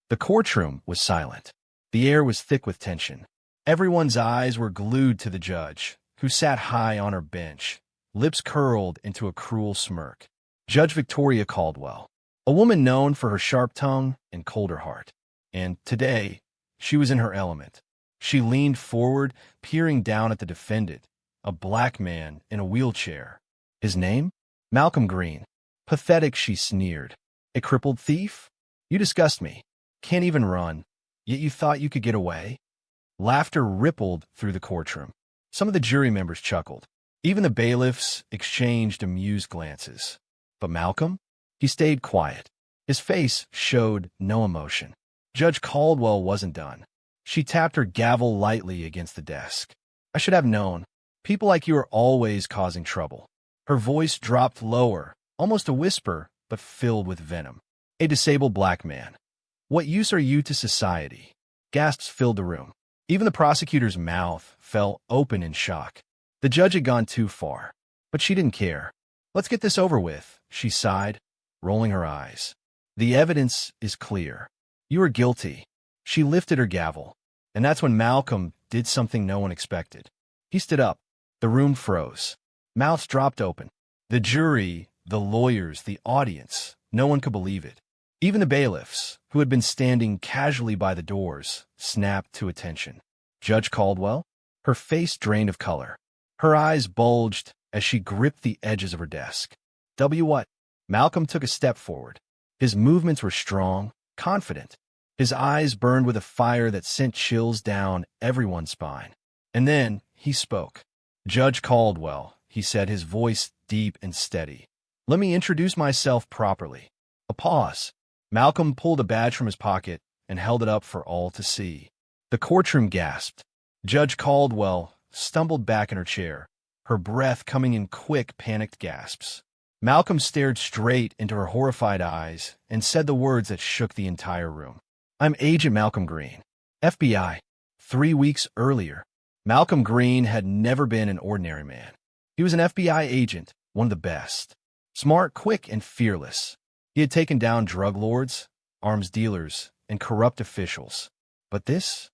The courtroom was silent. The air was thick with tension. Everyone's eyes were glued to the judge, who sat high on her bench, lips curled into a cruel smirk. Judge Victoria Caldwell, a woman known for her sharp tongue and colder heart. And today, she was in her element. She leaned forward, peering down at the defendant, a black man in a wheelchair. His name? Malcolm Green. Pathetic, she sneered. A crippled thief? You disgust me. Can't even run, yet you thought you could get away? Laughter rippled through the courtroom. Some of the jury members chuckled. Even the bailiffs exchanged amused glances. But Malcolm? He stayed quiet. His face showed no emotion. Judge Caldwell wasn't done. She tapped her gavel lightly against the desk. I should have known. People like you are always causing trouble. Her voice dropped lower, almost a whisper, but filled with venom. A disabled black man. What use are you to society? Gasps filled the room. Even the prosecutor's mouth fell open in shock. The judge had gone too far, but she didn't care. Let's get this over with, she sighed, rolling her eyes. The evidence is clear. You are guilty. She lifted her gavel, and that's when Malcolm did something no one expected. He stood up. The room froze. Mouths dropped open. The jury, the lawyers, the audience, no one could believe it. Even the bailiffs, who had been standing casually by the doors, snapped to attention. Judge Caldwell? Her face drained of color. Her eyes bulged as she gripped the edges of her desk. What? Malcolm took a step forward. His movements were strong, confident. His eyes burned with a fire that sent chills down everyone's spine. And then he spoke. Judge Caldwell, he said, his voice deep and steady. Let me introduce myself properly. A pause. Malcolm pulled a badge from his pocket and held it up for all to see. The courtroom gasped. Judge Caldwell stumbled back in her chair, her breath coming in quick, panicked gasps. Malcolm stared straight into her horrified eyes and said the words that shook the entire room. I'm Agent Malcolm Green, FBI. 3 weeks earlier, Malcolm Green had never been an ordinary man. He was an FBI agent, one of the best. Smart, quick, and fearless. He had taken down drug lords, arms dealers, and corrupt officials. But this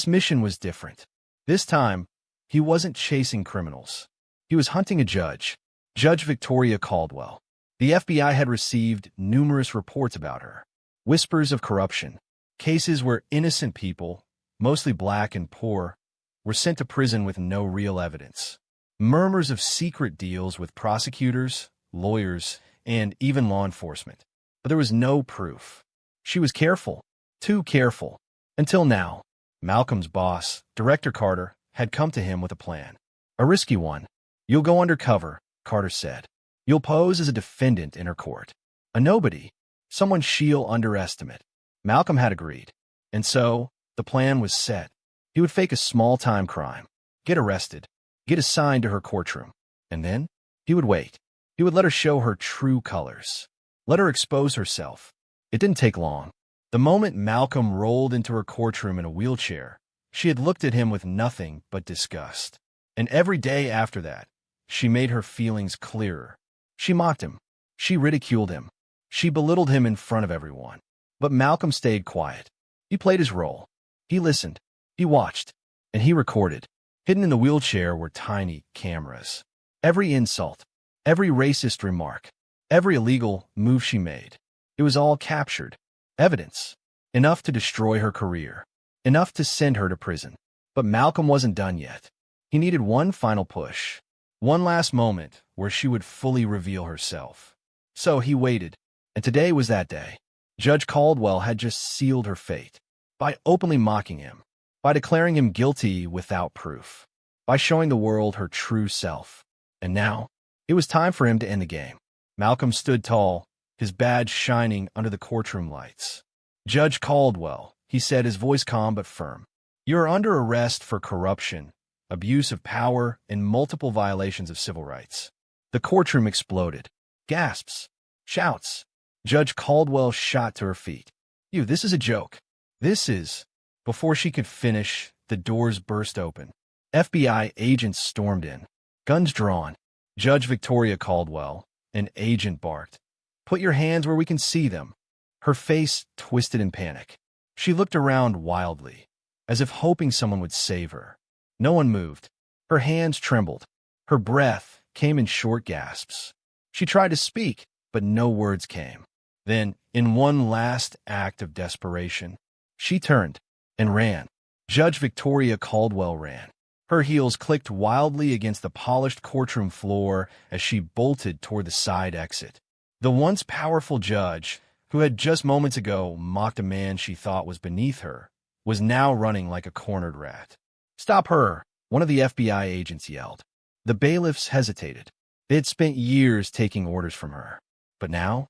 mission was different. This time, he wasn't chasing criminals. He was hunting a judge, Judge Victoria Caldwell. The FBI had received numerous reports about her. Whispers of corruption, cases where innocent people, mostly black and poor, were sent to prison with no real evidence. Murmurs of secret deals with prosecutors, lawyers, and even law enforcement. But there was no proof. She was careful, too careful. Until now, Malcolm's boss, Director Carter, had come to him with a plan. A risky one. You'll go undercover, Carter said. You'll pose as a defendant in her court. A nobody. Someone she'll underestimate. Malcolm had agreed. And so, the plan was set. He would fake a small-time crime, get arrested, get assigned to her courtroom, and then he would wait. He would let her show her true colors. Let her expose herself. It didn't take long. The moment Malcolm rolled into her courtroom in a wheelchair, she had looked at him with nothing but disgust. And every day after that, she made her feelings clearer. She mocked him. She ridiculed him. She belittled him in front of everyone. But Malcolm stayed quiet. He played his role. He listened. He watched. And he recorded. Hidden in the wheelchair were tiny cameras. Every insult, every racist remark, every illegal move she made. It was all captured. Evidence. Enough to destroy her career. Enough to send her to prison. But Malcolm wasn't done yet. He needed one final push. One last moment where she would fully reveal herself. So he waited. And today was that day. Judge Caldwell had just sealed her fate. By openly mocking him. By declaring him guilty without proof. By showing the world her true self. And now, it was time for him to end the game. Malcolm stood tall, his badge shining under the courtroom lights. Judge Caldwell, he said, his voice calm but firm. You are under arrest for corruption, abuse of power, and multiple violations of civil rights. The courtroom exploded. Gasps. Shouts. Judge Caldwell shot to her feet. This is a joke. This is... Before she could finish, the doors burst open. FBI agents stormed in. Guns drawn. Judge Victoria Caldwell, an agent, barked. Put your hands where we can see them. Her face twisted in panic. She looked around wildly, as if hoping someone would save her. No one moved. Her hands trembled. Her breath came in short gasps. She tried to speak, but no words came. Then, in one last act of desperation, she turned and ran. Judge Victoria Caldwell ran. Her heels clicked wildly against the polished courtroom floor as she bolted toward the side exit. The once powerful judge, who had just moments ago mocked a man she thought was beneath her, was now running like a cornered rat. "Stop her!" one of the FBI agents yelled. The bailiffs hesitated. They had spent years taking orders from her. But now,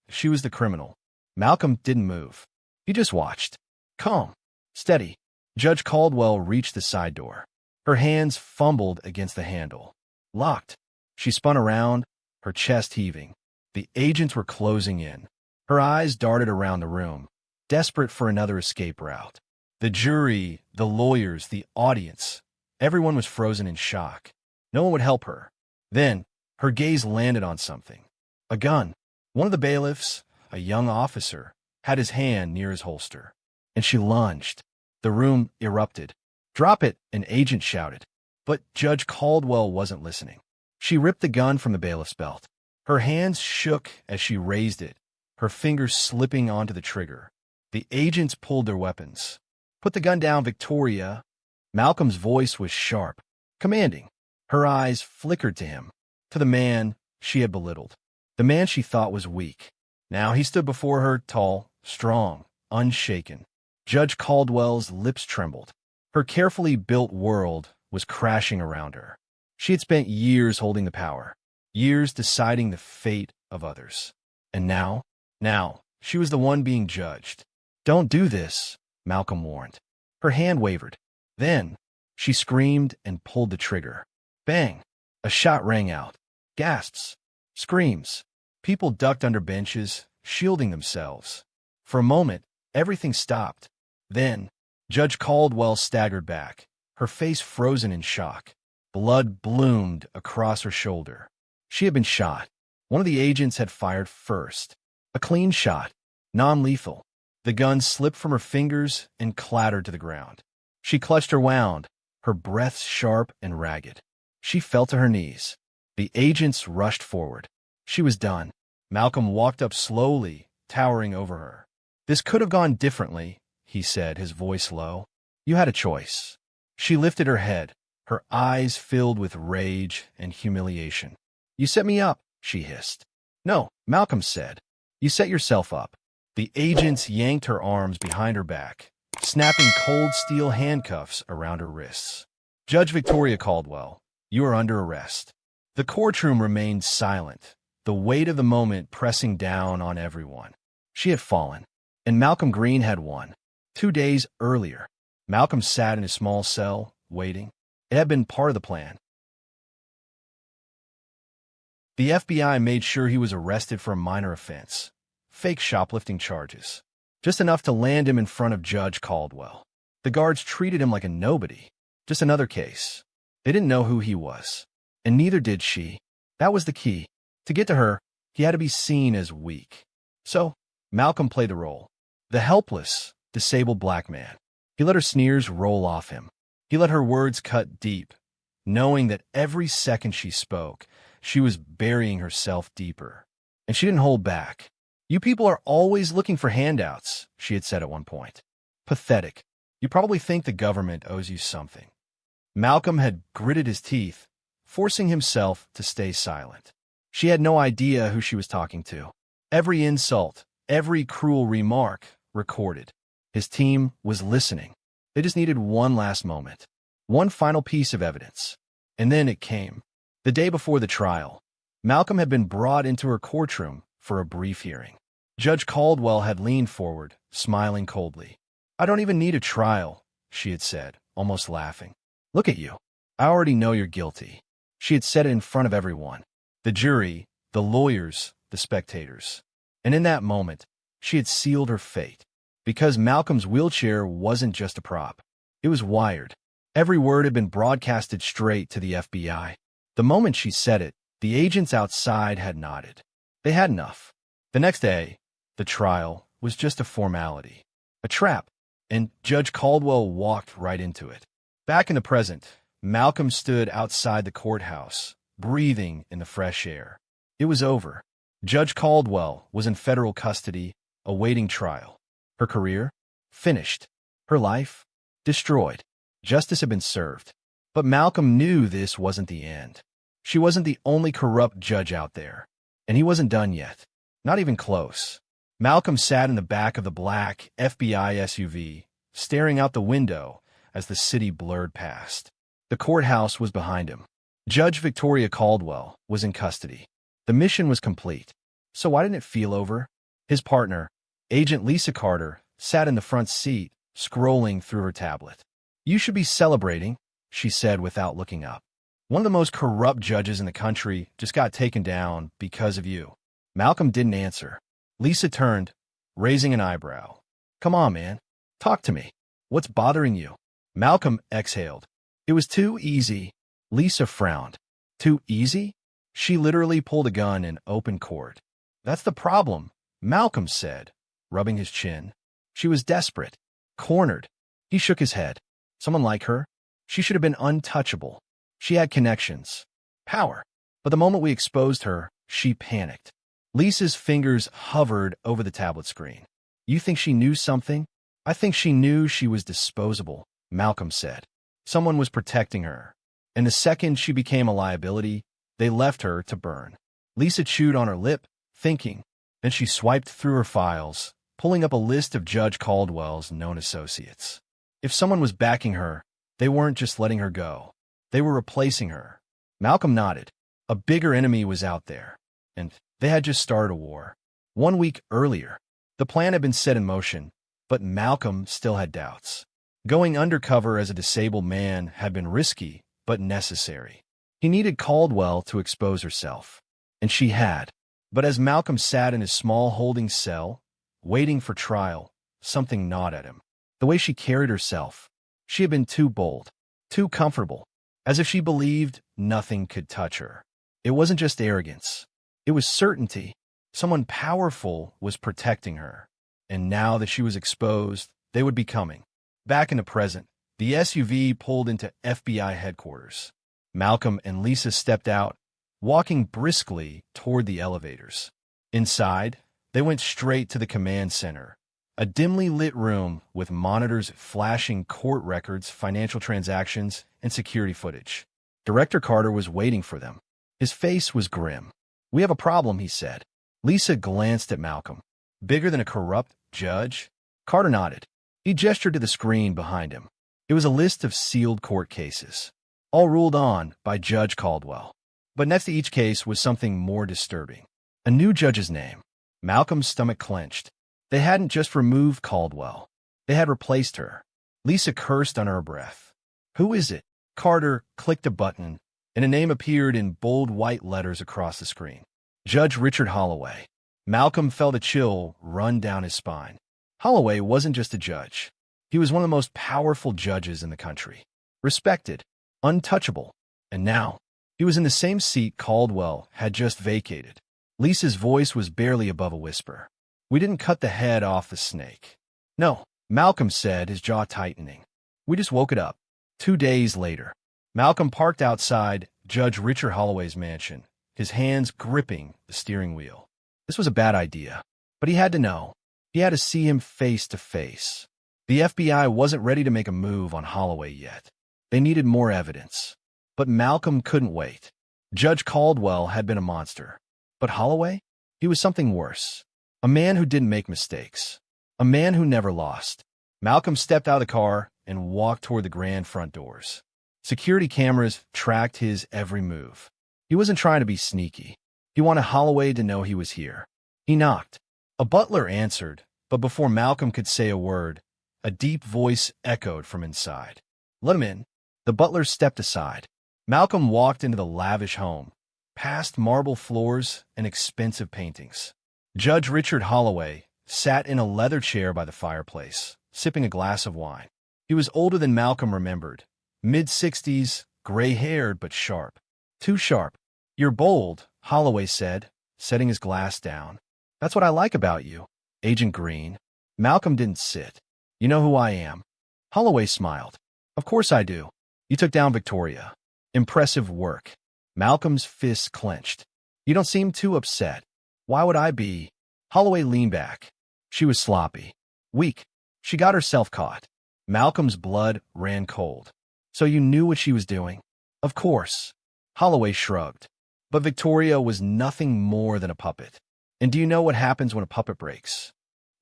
she was the criminal. Malcolm didn't move. He just watched. Calm. Steady. Judge Caldwell reached the side door. Her hands fumbled against the handle. Locked. She spun around, her chest heaving. The agents were closing in. Her eyes darted around the room, desperate for another escape route. The jury, the lawyers, the audience, everyone was frozen in shock. No one would help her. Then, her gaze landed on something. A gun. One of the bailiffs, a young officer, had his hand near his holster. And she lunged. The room erupted. "Drop it," an agent shouted. But Judge Caldwell wasn't listening. She ripped the gun from the bailiff's belt. Her hands shook as she raised it, her fingers slipping onto the trigger. The agents pulled their weapons. "Put the gun down, Victoria." Malcolm's voice was sharp, commanding. Her eyes flickered to him, to the man she had belittled, the man she thought was weak. Now he stood before her, tall, strong, unshaken. Judge Caldwell's lips trembled. Her carefully built world was crashing around her. She had spent years holding the power, years deciding the fate of others. And now, she was the one being judged. "Don't do this," Malcolm warned. Her hand wavered. Then, she screamed and pulled the trigger. Bang! A shot rang out. Gasps. Screams. People ducked under benches, shielding themselves. For a moment, everything stopped. Then, Judge Caldwell staggered back, her face frozen in shock. Blood bloomed across her shoulder. She had been shot. One of the agents had fired first. A clean shot, non-lethal. The gun slipped from her fingers and clattered to the ground. She clutched her wound, her breath sharp and ragged. She fell to her knees. The agents rushed forward. She was done. Malcolm walked up slowly, towering over her. "This could have gone differently," he said, his voice low. "You had a choice." She lifted her head, her eyes filled with rage and humiliation. "You set me up," she hissed. "No," Malcolm said. "You set yourself up." The agents yanked her arms behind her back, snapping cold steel handcuffs around her wrists. "Judge Victoria Caldwell, you are under arrest." The courtroom remained silent, the weight of the moment pressing down on everyone. She had fallen, and Malcolm Green had won. 2 days earlier, Malcolm sat in a small cell, waiting. It had been part of the plan. The FBI made sure he was arrested for a minor offense, fake shoplifting charges, just enough to land him in front of Judge Caldwell. The guards treated him like a nobody, just another case. They didn't know who he was, and neither did she. That was the key. To get to her, he had to be seen as weak. So, Malcolm played the role. The helpless, disabled black man. He let her sneers roll off him. He let her words cut deep, knowing that every second she spoke, she was burying herself deeper. And she didn't hold back. "You people are always looking for handouts," she had said at one point. "Pathetic. You probably think the government owes you something." Malcolm had gritted his teeth, forcing himself to stay silent. She had no idea who she was talking to. Every insult, every cruel remark, recorded. His team was listening. They just needed one last moment, one final piece of evidence. And then it came. The day before the trial, Malcolm had been brought into her courtroom for a brief hearing. Judge Caldwell had leaned forward, smiling coldly. "I don't even need a trial," she had said, almost laughing. "Look at you. I already know you're guilty." She had said it in front of everyone. The jury, the lawyers, the spectators. And in that moment, she had sealed her fate. Because Malcolm's wheelchair wasn't just a prop. It was wired. Every word had been broadcasted straight to the FBI. The moment she said it, the agents outside had nodded. They had enough. The next day, the trial was just a formality. A trap, and Judge Caldwell walked right into it. Back in the present, Malcolm stood outside the courthouse, breathing in the fresh air. It was over. Judge Caldwell was in federal custody, awaiting trial. Her career? Finished. Her life? Destroyed. Justice had been served. But Malcolm knew this wasn't the end. She wasn't the only corrupt judge out there. And he wasn't done yet. Not even close. Malcolm sat in the back of the black FBI SUV, staring out the window as the city blurred past. The courthouse was behind him. Judge Victoria Caldwell was in custody. The mission was complete. So why didn't it feel over? His partner, Agent Lisa Carter, sat in the front seat, scrolling through her tablet. "You should be celebrating," she said without looking up. "One of the most corrupt judges in the country just got taken down because of you." Malcolm didn't answer. Lisa turned, raising an eyebrow. "Come on, man. Talk to me. What's bothering you?" Malcolm exhaled. "It was too easy." Lisa frowned. "Too easy?" She literally pulled a gun in open court. "That's the problem," Malcolm said, rubbing his chin. She was desperate. Cornered. He shook his head. Someone like her? She should have been untouchable. She had connections. Power. But the moment we exposed her, she panicked. Lisa's fingers hovered over the tablet screen. "You think she knew something?" "I think she knew she was disposable," Malcolm said. Someone was protecting her. And the second she became a liability, they left her to burn. Lisa chewed on her lip, thinking. Then she swiped through her files, pulling up a list of Judge Caldwell's known associates. If someone was backing her, they weren't just letting her go. They were replacing her. Malcolm nodded. A bigger enemy was out there, and they had just started a war. 1 week earlier, the plan had been set in motion, but Malcolm still had doubts. Going undercover as a disabled man had been risky, but necessary. He needed Caldwell to expose herself, and she had. But as Malcolm sat in his small holding cell, waiting for trial, something gnawed at him. The way she carried herself. She had been too bold, too comfortable, as if she believed nothing could touch her. It wasn't just arrogance. It was certainty. Someone powerful was protecting her. And now that she was exposed, they would be coming. Back in the present, the SUV pulled into FBI headquarters. Malcolm and Lisa stepped out, walking briskly toward the elevators. Inside, they went straight to the command center, a dimly lit room with monitors flashing court records, financial transactions, and security footage. Director Carter was waiting for them. His face was grim. "We have a problem," he said. Lisa glanced at Malcolm. "Bigger than a corrupt judge?" Carter nodded. He gestured to the screen behind him. It was a list of sealed court cases, all ruled on by Judge Caldwell. But next to each case was something more disturbing. A new judge's name. Malcolm's stomach clenched. They hadn't just removed Caldwell. They had replaced her. Lisa cursed under her breath. "Who is it?" Carter clicked a button, and a name appeared in bold white letters across the screen. Judge Richard Holloway. Malcolm felt a chill run down his spine. Holloway wasn't just a judge. He was one of the most powerful judges in the country. Respected. Untouchable. And now, he was in the same seat Caldwell had just vacated. Lisa's voice was barely above a whisper. "We didn't cut the head off the snake." "No," Malcolm said, his jaw tightening. "We just woke it up." 2 days later, Malcolm parked outside Judge Richard Holloway's mansion, his hands gripping the steering wheel. This was a bad idea, but he had to know. He had to see him face to face. The FBI wasn't ready to make a move on Holloway yet. They needed more evidence. But Malcolm couldn't wait. Judge Caldwell had been a monster. But Holloway? He was something worse. A man who didn't make mistakes. A man who never lost. Malcolm stepped out of the car and walked toward the grand front doors. Security cameras tracked his every move. He wasn't trying to be sneaky. He wanted Holloway to know he was here. He knocked. A butler answered, but before Malcolm could say a word, a deep voice echoed from inside. "Let him in." The butler stepped aside. Malcolm walked into the lavish home, past marble floors and expensive paintings. Judge Richard Holloway sat in a leather chair by the fireplace, sipping a glass of wine. He was older than Malcolm remembered. Mid-60s, gray-haired but sharp. Too sharp. "You're bold," Holloway said, setting his glass down. "That's what I like about you, Agent Green." Malcolm didn't sit. You know who I am? Holloway smiled. Of course I do. You took down Victoria. Impressive work. Malcolm's fists clenched. You don't seem too upset. Why would I be? Holloway leaned back. She was sloppy. Weak. She got herself caught. Malcolm's blood ran cold. So you knew what she was doing? Of course. Holloway shrugged. But Victoria was nothing more than a puppet. And do you know what happens when a puppet breaks?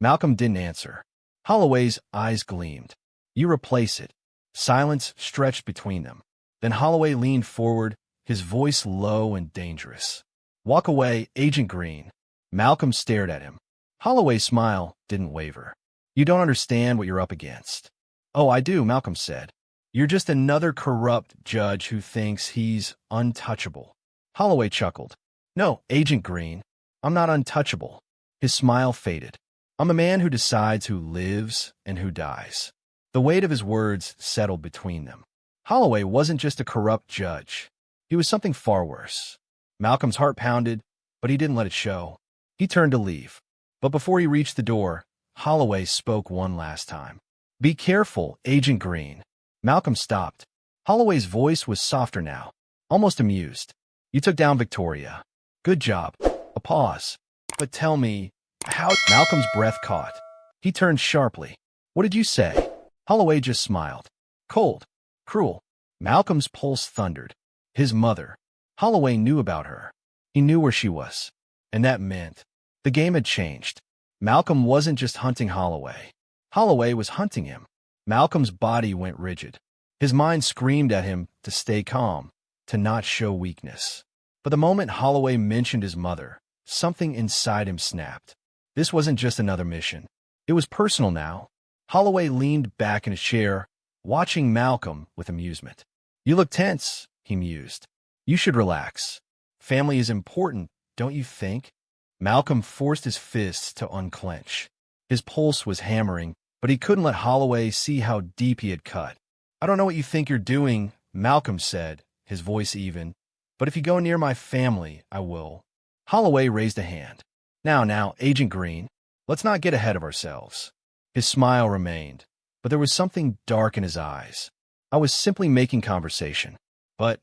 Malcolm didn't answer. Holloway's eyes gleamed. You replace it. Silence stretched between them. Then Holloway leaned forward, his voice low and dangerous. Walk away, Agent Green. Malcolm stared at him. Holloway's smile didn't waver. You don't understand what you're up against. Oh, I do, Malcolm said. You're just another corrupt judge who thinks he's untouchable. Holloway chuckled. No, Agent Green. I'm not untouchable. His smile faded. I'm a man who decides who lives and who dies. The weight of his words settled between them. Holloway wasn't just a corrupt judge. He was something far worse. Malcolm's heart pounded, but he didn't let it show. He turned to leave. But before he reached the door, Holloway spoke one last time. Be careful, Agent Green. Malcolm stopped. Holloway's voice was softer now, almost amused. You took down Victoria. Good job. A pause. But tell me, how? Malcolm's breath caught. He turned sharply. What did you say? Holloway just smiled. Cold. Cruel. Malcolm's pulse thundered. His mother. Holloway knew about her. He knew where she was. And that meant the game had changed. Malcolm wasn't just hunting Holloway. Holloway was hunting him. Malcolm's body went rigid. His mind screamed at him to stay calm, to not show weakness. But the moment Holloway mentioned his mother, something inside him snapped. This wasn't just another mission. It was personal now. Holloway leaned back in his chair, watching Malcolm with amusement. You look tense, he mused. You should relax. Family is important, don't you think? Malcolm forced his fists to unclench. His pulse was hammering, but he couldn't let Holloway see how deep he had cut. I don't know what you think you're doing, Malcolm said, his voice even. But if you go near my family, I will. Holloway raised a hand. Now, Agent Green, let's not get ahead of ourselves. His smile remained, but there was something dark in his eyes. I was simply making conversation. But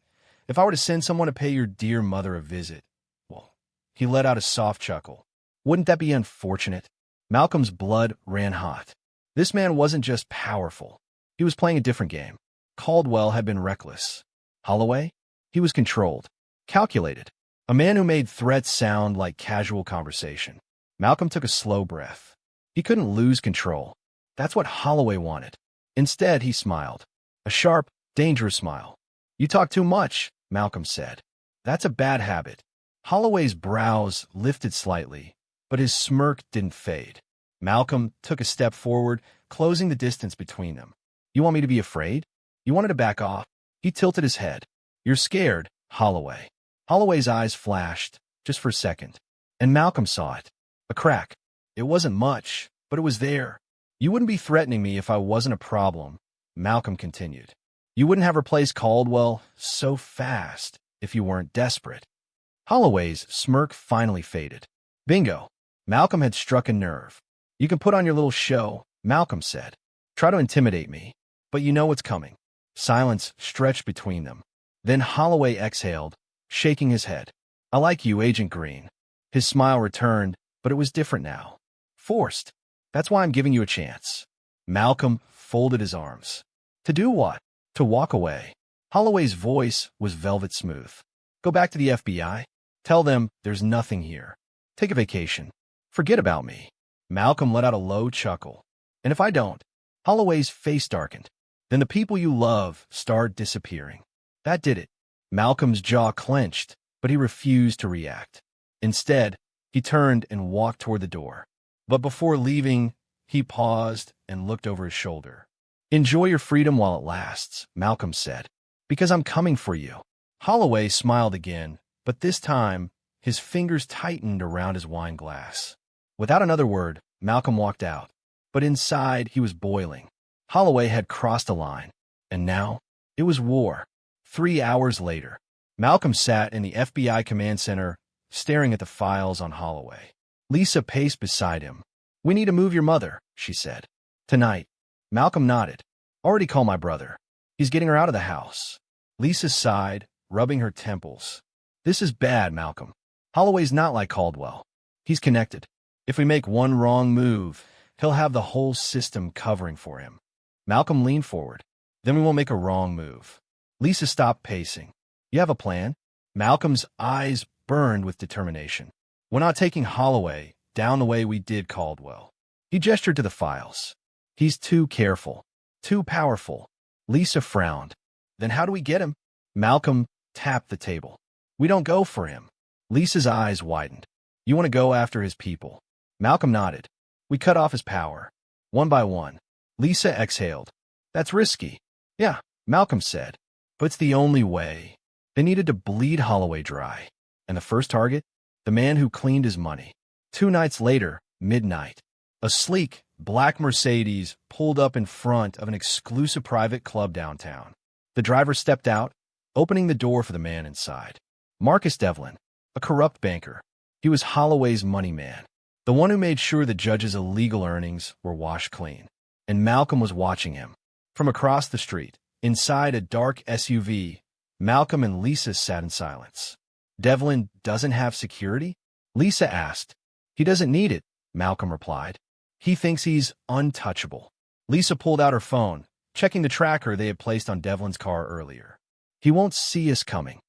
if I were to send someone to pay your dear mother a visit, well, he let out a soft chuckle. Wouldn't that be unfortunate? Malcolm's blood ran hot. This man wasn't just powerful. He was playing a different game. Caldwell had been reckless. Holloway? He was controlled, calculated. A man who made threats sound like casual conversation. Malcolm took a slow breath. He couldn't lose control. That's what Holloway wanted. Instead, he smiled. A sharp, dangerous smile. You talk too much, Malcolm said. That's a bad habit. Holloway's brows lifted slightly, but his smirk didn't fade. Malcolm took a step forward, closing the distance between them. You want me to be afraid? You wanted to back off? He tilted his head. You're scared, Holloway. Holloway's eyes flashed, just for a second. And Malcolm saw it. A crack. It wasn't much, but it was there. You wouldn't be threatening me if I wasn't a problem, Malcolm continued. You wouldn't have replaced Caldwell so fast if you weren't desperate. Holloway's smirk finally faded. Bingo. Malcolm had struck a nerve. You can put on your little show, Malcolm said. Try to intimidate me, but you know what's coming. Silence stretched between them. Then Holloway exhaled, shaking his head. I like you, Agent Green. His smile returned, but it was different now. Forced. That's why I'm giving you a chance. Malcolm folded his arms. To do what? To walk away. Holloway's voice was velvet smooth. Go back to the FBI. Tell them there's nothing here. Take a vacation. Forget about me. Malcolm let out a low chuckle. And if I don't? Holloway's face darkened. Then the people you love start disappearing. That did it. Malcolm's jaw clenched, but he refused to react. Instead, he turned and walked toward the door. But before leaving, he paused and looked over his shoulder. Enjoy your freedom while it lasts, Malcolm said, because I'm coming for you. Holloway smiled again, but this time, his fingers tightened around his wine glass. Without another word, Malcolm walked out. But inside, he was boiling. Holloway had crossed a line, and now it was war. 3 hours later, Malcolm sat in the FBI command center, staring at the files on Holloway. Lisa paced beside him. We need to move your mother, she said. Tonight. Malcolm nodded. Already called my brother. He's getting her out of the house. Lisa sighed, rubbing her temples. This is bad, Malcolm. Holloway's not like Caldwell. He's connected. If we make one wrong move, he'll have the whole system covering for him. Malcolm leaned forward. Then we won't make a wrong move. Lisa stopped pacing. You have a plan? Malcolm's eyes burned with determination. We're not taking Holloway down the way we did Caldwell. He gestured to the files. He's too careful, too powerful. Lisa frowned. Then how do we get him? Malcolm tapped the table. We don't go for him. Lisa's eyes widened. You want to go after his people? Malcolm nodded. We cut off his power, one by one. Lisa exhaled. That's risky. Yeah, Malcolm said. But it's the only way. They needed to bleed Holloway dry. And the first target? The man who cleaned his money. 2 nights later, midnight. A sleek, black Mercedes pulled up in front of an exclusive private club downtown. The driver stepped out, opening the door for the man inside. Marcus Devlin, a corrupt banker. He was Holloway's money man, the one who made sure the judge's illegal earnings were washed clean. And Malcolm was watching him. From across the street, inside a dark SUV, Malcolm and Lisa sat in silence. Devlin doesn't have security? Lisa asked. He doesn't need it, Malcolm replied. He thinks he's untouchable. Lisa pulled out her phone, checking the tracker they had placed on Devlin's car earlier. He won't see us coming.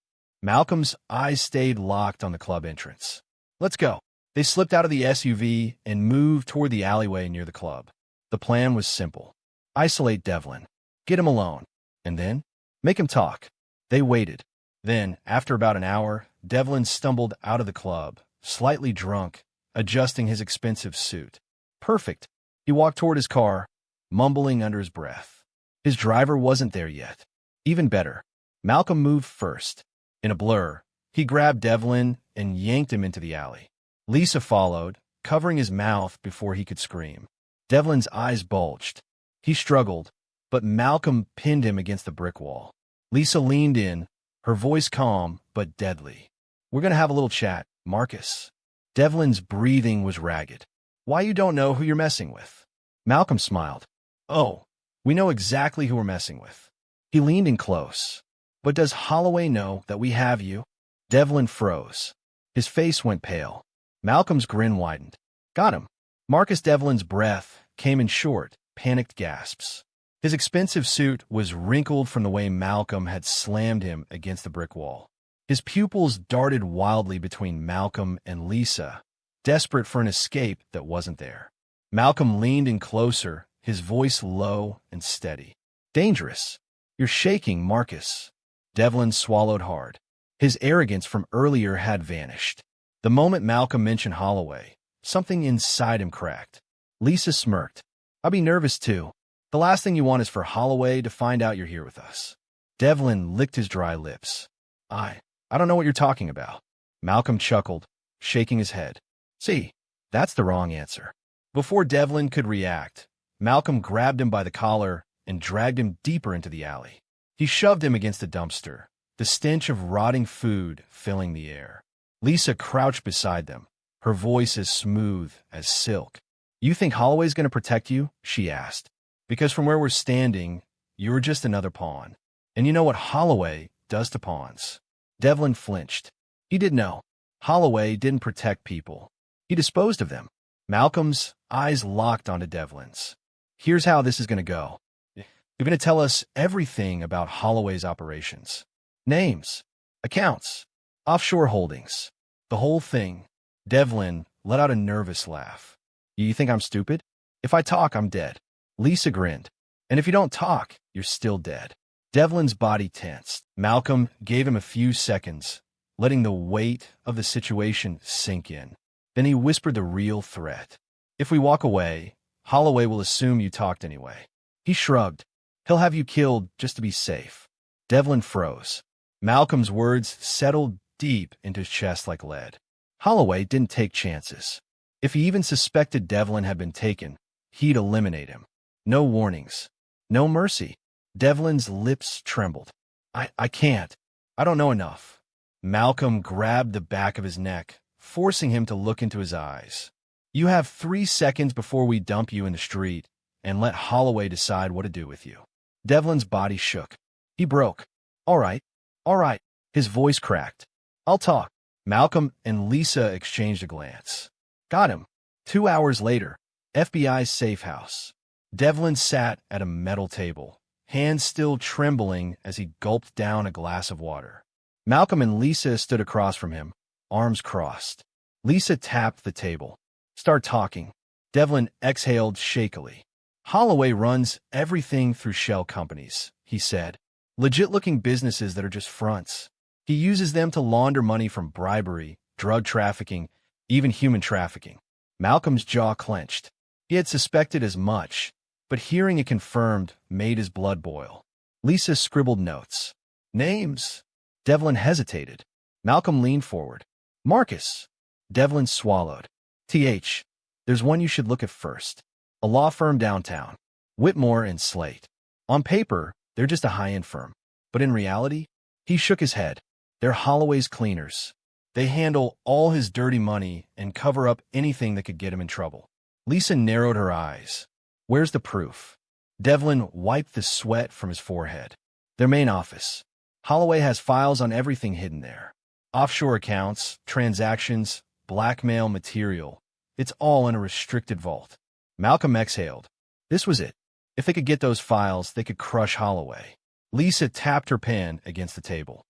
Malcolm's eyes stayed locked on the club entrance. Let's go. They slipped out of the SUV and moved toward the alleyway near the club. The plan was simple. Isolate Devlin. Get him alone. And then, make him talk. They waited. Then, after about an hour, Devlin stumbled out of the club, slightly drunk, adjusting his expensive suit. Perfect. He walked toward his car, mumbling under his breath. His driver wasn't there yet. Even better, Malcolm moved first. In a blur, he grabbed Devlin and yanked him into the alley. Lisa followed, covering his mouth before he could scream. Devlin's eyes bulged. He struggled, but Malcolm pinned him against the brick wall. Lisa leaned in, her voice calm but deadly. We're going to have a little chat, Marcus. Devlin's breathing was ragged. Why you don't know who you're messing with? Malcolm smiled. Oh, we know exactly who we're messing with. He leaned in close. But does Holloway know that we have you? Devlin froze. His face went pale. Malcolm's grin widened. Got him. Marcus Devlin's breath came in short, panicked gasps. His expensive suit was wrinkled from the way Malcolm had slammed him against the brick wall. His pupils darted wildly between Malcolm and Lisa, desperate for an escape that wasn't there. Malcolm leaned in closer, his voice low and steady. Dangerous. You're shaking, Marcus. Devlin swallowed hard. His arrogance from earlier had vanished. The moment Malcolm mentioned Holloway, something inside him cracked. Lisa smirked. I'd be nervous too. The last thing you want is for Holloway to find out you're here with us. Devlin licked his dry lips. I don't know what you're talking about. Malcolm chuckled, shaking his head. See, that's the wrong answer. Before Devlin could react, Malcolm grabbed him by the collar and dragged him deeper into the alley. He shoved him against a dumpster, the stench of rotting food filling the air. Lisa crouched beside them, her voice as smooth as silk. You think Holloway's going to protect you? She asked. Because from where we're standing, you're just another pawn. And you know what Holloway does to pawns. Devlin flinched. He did know. Holloway didn't protect people. He disposed of them. Malcolm's eyes locked onto Devlin's. Here's how this is going to go. You're going to tell us everything about Holloway's operations. Names, accounts, offshore holdings, the whole thing. Devlin let out a nervous laugh. You think I'm stupid? If I talk, I'm dead. Lisa grinned. And if you don't talk, you're still dead. Devlin's body tensed. Malcolm gave him a few seconds, letting the weight of the situation sink in. Then he whispered the real threat. If we walk away, Holloway will assume you talked anyway. He shrugged. He'll have you killed just to be safe. Devlin froze. Malcolm's words settled deep into his chest like lead. Holloway didn't take chances. If he even suspected Devlin had been taken, he'd eliminate him. No warnings. No mercy. Devlin's lips trembled. I can't. I don't know enough. Malcolm grabbed the back of his neck, forcing him to look into his eyes. You have 3 seconds before we dump you in the street, and let Holloway decide what to do with you. Devlin's body shook. He broke. All right. All right. His voice cracked. I'll talk. Malcolm and Lisa exchanged a glance. Got him. 2 hours later, FBI's safe house. Devlin sat at a metal table, hands still trembling as he gulped down a glass of water. Malcolm and Lisa stood across from him, arms crossed. Lisa tapped the table. Start talking. Devlin exhaled shakily. Holloway runs everything through shell companies, he said. Legit-looking businesses that are just fronts. He uses them to launder money from bribery, drug trafficking, even human trafficking. Malcolm's jaw clenched. He had suspected as much, but hearing it confirmed made his blood boil. Lisa scribbled notes. Names. Devlin hesitated. Malcolm leaned forward. Marcus. Devlin swallowed. There's one you should look at first. A law firm downtown. Whitmore and Slate. On paper, they're just a high-end firm. But in reality, he shook his head. They're Holloway's cleaners. They handle all his dirty money and cover up anything that could get him in trouble. Lisa narrowed her eyes. Where's the proof? Devlin wiped the sweat from his forehead. Their main office. Holloway has files on everything hidden there. Offshore accounts, transactions, blackmail material. It's all in a restricted vault. Malcolm exhaled. This was it. If they could get those files, they could crush Holloway. Lisa tapped her pen against the table.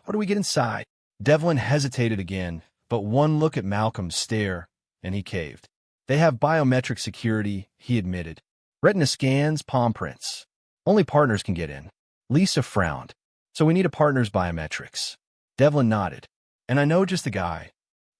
How do we get inside? Devlin hesitated again, but one look at Malcolm's stare, and he caved. They have biometric security, he admitted. Retina scans, palm prints. Only partners can get in. Lisa frowned. So we need a partner's biometrics. Devlin nodded. And I know just the guy.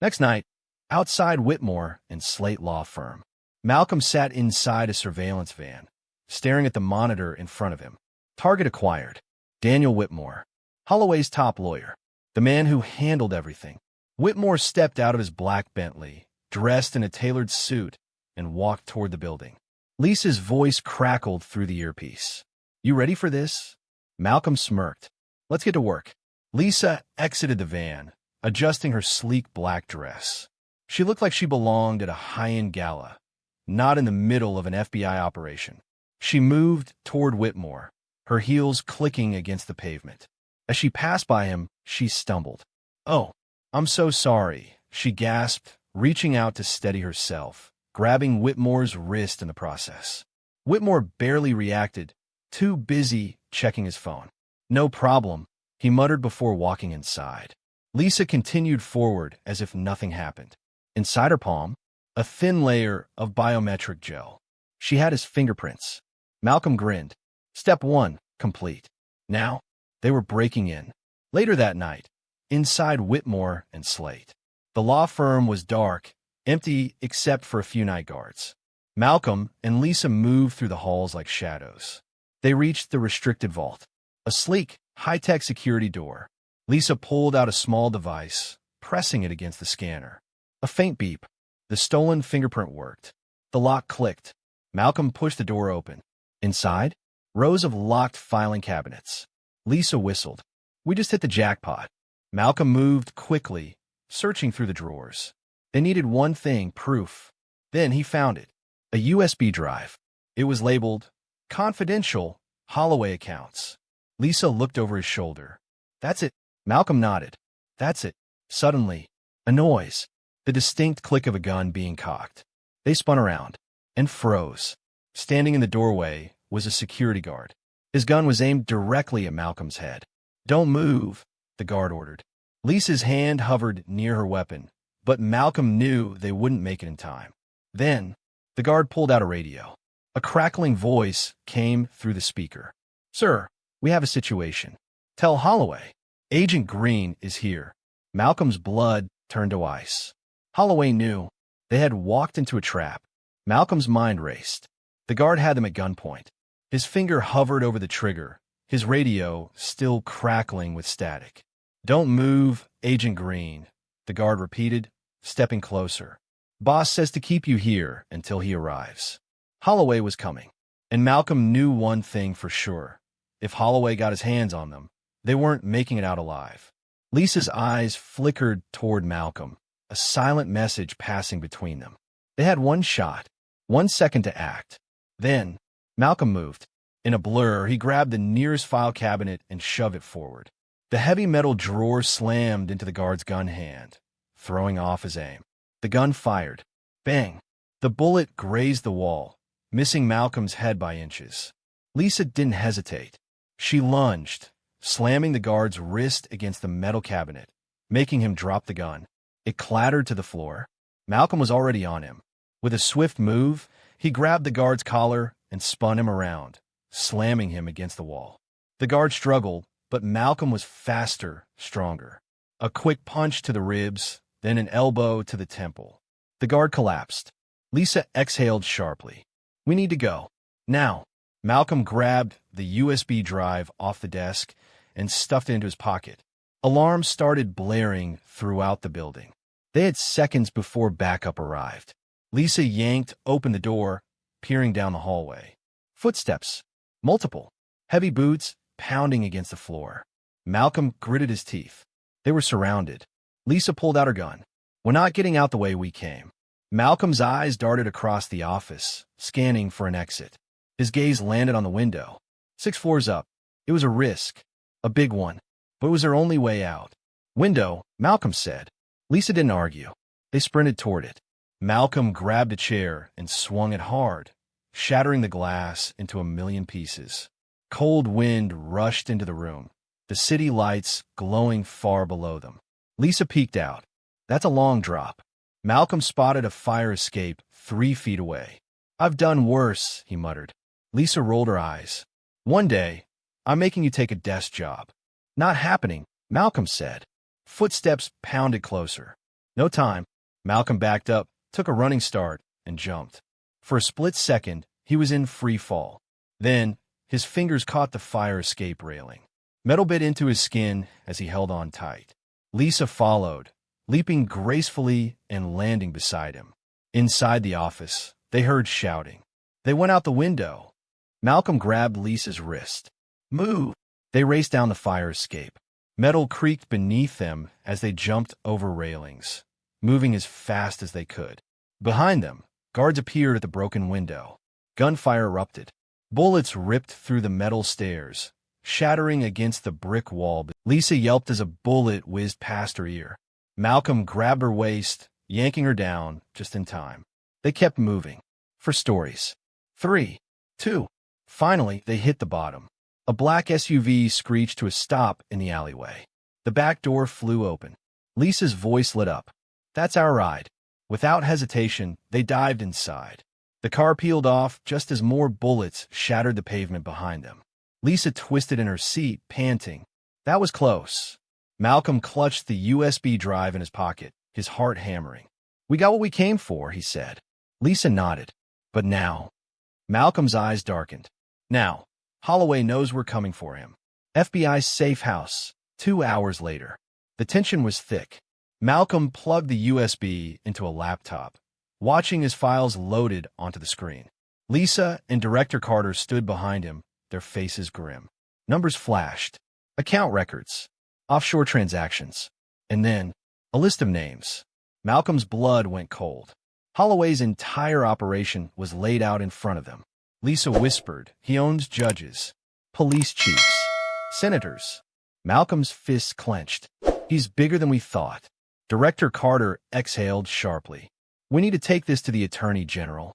Next night, outside Whitmore and Slate law firm. Malcolm sat inside a surveillance van, staring at the monitor in front of him. Target acquired. Daniel Whitmore. Holloway's top lawyer. The man who handled everything. Whitmore stepped out of his black Bentley, dressed in a tailored suit, and walked toward the building. Lisa's voice crackled through the earpiece. You ready for this? Malcolm smirked. Let's get to work. Lisa exited the van, adjusting her sleek black dress. She looked like she belonged at a high-end gala, not in the middle of an FBI operation. She moved toward Whitmore, her heels clicking against the pavement. As she passed by him, she stumbled. Oh, I'm so sorry, she gasped, reaching out to steady herself, grabbing Whitmore's wrist in the process. Whitmore barely reacted, too busy checking his phone. No problem, he muttered before walking inside. Lisa continued forward as if nothing happened. Inside her palm, a thin layer of biometric gel. She had his fingerprints. Malcolm grinned. Step 1, complete. Now, they were breaking in. Later that night, inside Whitmore and Slate. The law firm was dark, empty except for a few night guards. Malcolm and Lisa moved through the halls like shadows. They reached the restricted vault. A sleek, high-tech security door. Lisa pulled out a small device, pressing it against the scanner. A faint beep. The stolen fingerprint worked. The lock clicked. Malcolm pushed the door open. Inside, rows of locked filing cabinets. Lisa whistled. We just hit the jackpot. Malcolm moved quickly, searching through the drawers. They needed one thing, proof. Then he found it. A USB drive. It was labeled, Confidential, Holloway Accounts. Lisa looked over his shoulder. That's it. Malcolm nodded. That's it. Suddenly, a noise. The distinct click of a gun being cocked. They spun around and froze. Standing in the doorway was a security guard. His gun was aimed directly at Malcolm's head. Don't move, the guard ordered. Lisa's hand hovered near her weapon, but Malcolm knew they wouldn't make it in time. Then, the guard pulled out a radio. A crackling voice came through the speaker. Sir, we have a situation. Tell Holloway. Agent Green is here. Malcolm's blood turned to ice. Holloway knew. They had walked into a trap. Malcolm's mind raced. The guard had them at gunpoint. His finger hovered over the trigger, his radio still crackling with static. Don't move, Agent Green, the guard repeated, stepping closer. Boss says to keep you here until he arrives. Holloway was coming, and Malcolm knew one thing for sure. If Holloway got his hands on them, they weren't making it out alive. Lisa's eyes flickered toward Malcolm, a silent message passing between them. They had one shot, 1 second to act. Then, Malcolm moved. In a blur, he grabbed the nearest file cabinet and shoved it forward. The heavy metal drawer slammed into the guard's gun hand, throwing off his aim. The gun fired. Bang! The bullet grazed the wall, missing Malcolm's head by inches. Lisa didn't hesitate. She lunged, slamming the guard's wrist against the metal cabinet, making him drop the gun. It clattered to the floor. Malcolm was already on him. With a swift move, he grabbed the guard's collar and spun him around, slamming him against the wall. The guard struggled, but Malcolm was faster, stronger. A quick punch to the ribs, then an elbow to the temple. The guard collapsed. Lisa exhaled sharply. "We need to go. Now." Malcolm grabbed the USB drive off the desk and stuffed it into his pocket. Alarms started blaring throughout the building. They had seconds before backup arrived. Lisa yanked open the door, peering down the hallway. Footsteps. Multiple. Heavy boots pounding against the floor. Malcolm gritted his teeth. They were surrounded. Lisa pulled out her gun. "We're not getting out the way we came." Malcolm's eyes darted across the office, scanning for an exit. His gaze landed on the window. 6 floors up. It was a risk. A big one. But it was their only way out. "Window," Malcolm said. Lisa didn't argue. They sprinted toward it. Malcolm grabbed a chair and swung it hard, shattering the glass into a million pieces. Cold wind rushed into the room, the city lights glowing far below them. Lisa peeked out. "That's a long drop." Malcolm spotted a fire escape 3 feet away. "I've done worse," he muttered. Lisa rolled her eyes. "One day, I'm making you take a desk job." "Not happening," Malcolm said. Footsteps pounded closer. "No time." Malcolm backed up, took a running start, and jumped. For a split second, he was in free fall. Then, his fingers caught the fire escape railing. Metal bit into his skin as he held on tight. Lisa followed, leaping gracefully and landing beside him. Inside the office, they heard shouting. They went out the window. Malcolm grabbed Lisa's wrist. "Move!" They raced down the fire escape. Metal creaked beneath them as they jumped over railings, moving as fast as they could. Behind them, guards appeared at the broken window. Gunfire erupted. Bullets ripped through the metal stairs, shattering against the brick wall. Lisa yelped as a bullet whizzed past her ear. Malcolm grabbed her waist, yanking her down just in time. They kept moving. For stories. 3, 2. Finally, they hit the bottom. A black SUV screeched to a stop in the alleyway. The back door flew open. Lisa's voice lit up. "That's our ride." Without hesitation, they dived inside. The car peeled off just as more bullets shattered the pavement behind them. Lisa twisted in her seat, panting. That was close. Malcolm clutched the USB drive in his pocket, his heart hammering. "We got what we came for," he said. Lisa nodded. "But now?" Malcolm's eyes darkened. "Now, Holloway knows we're coming for him." FBI's safe house, 2 hours later. The tension was thick. Malcolm plugged the USB into a laptop, watching his files loaded onto the screen. Lisa and Director Carter stood behind him, their faces grim. Numbers flashed. Account records. Offshore transactions. And then, a list of names. Malcolm's blood went cold. Holloway's entire operation was laid out in front of them. Lisa whispered, "He owns judges, police chiefs, senators." Malcolm's fists clenched. "He's bigger than we thought." Director Carter exhaled sharply. "We need to take this to the Attorney General."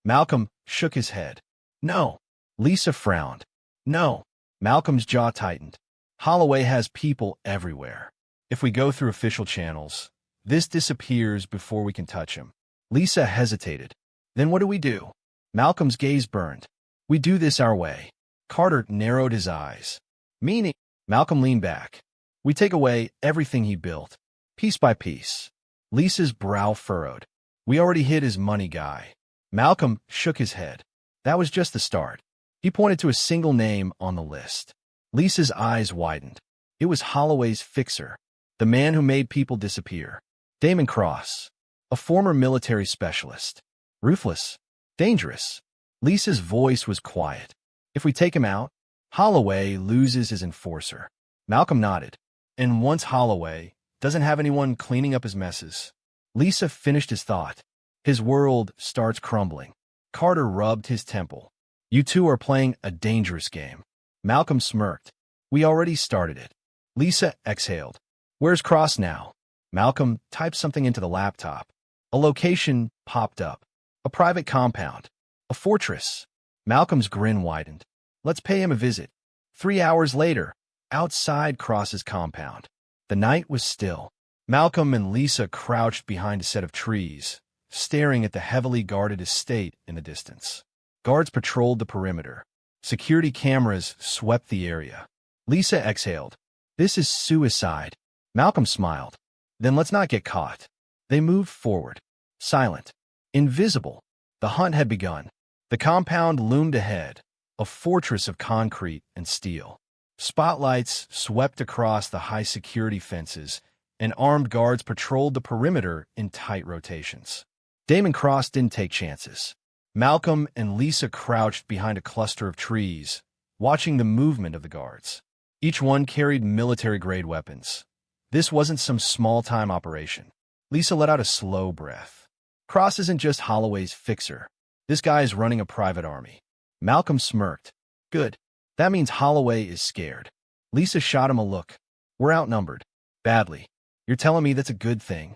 Malcolm shook his head. "No." Lisa frowned. "No." Malcolm's jaw tightened. "Holloway has people everywhere. If we go through official channels, this disappears before we can touch him." Lisa hesitated. "Then what do we do?" Malcolm's gaze burned. "We do this our way." Carter narrowed his eyes. "Meaning?" Malcolm leaned back. "We take away everything he built, piece by piece." Lisa's brow furrowed. "We already hit his money guy." Malcolm shook his head. "That was just the start." He pointed to a single name on the list. Lisa's eyes widened. It was Holloway's fixer, the man who made people disappear. Damon Cross, a former military specialist. Ruthless. Dangerous. Lisa's voice was quiet. "If we take him out, Holloway loses his enforcer." Malcolm nodded. "And once Holloway doesn't have anyone cleaning up his messes." Lisa finished his thought. "His world starts crumbling." Carter rubbed his temple. You two are playing a dangerous game. Malcolm smirked. We already started it. Lisa exhaled. Where's Cross now? Malcolm typed something into the laptop. A location popped up. A private compound. A fortress. Malcolm's grin widened. Let's pay him a visit. 3 hours later, outside Cross's compound. The night was still. Malcolm and Lisa crouched behind a set of trees, staring at the heavily guarded estate in the distance. Guards patrolled the perimeter. Security cameras swept the area. Lisa exhaled. This is suicide. Malcolm smiled. Then let's not get caught. They moved forward. Silent. Invisible. The hunt had begun. The compound loomed ahead, a fortress of concrete and steel. Spotlights swept across the high-security fences, and armed guards patrolled the perimeter in tight rotations. Damon Cross didn't take chances. Malcolm and Lisa crouched behind a cluster of trees, watching the movement of the guards. Each one carried military-grade weapons. This wasn't some small-time operation. Lisa let out a slow breath. Cross isn't just Holloway's fixer. This guy is running a private army. Malcolm smirked. Good. That means Holloway is scared. Lisa shot him a look. We're outnumbered. Badly. You're telling me that's a good thing?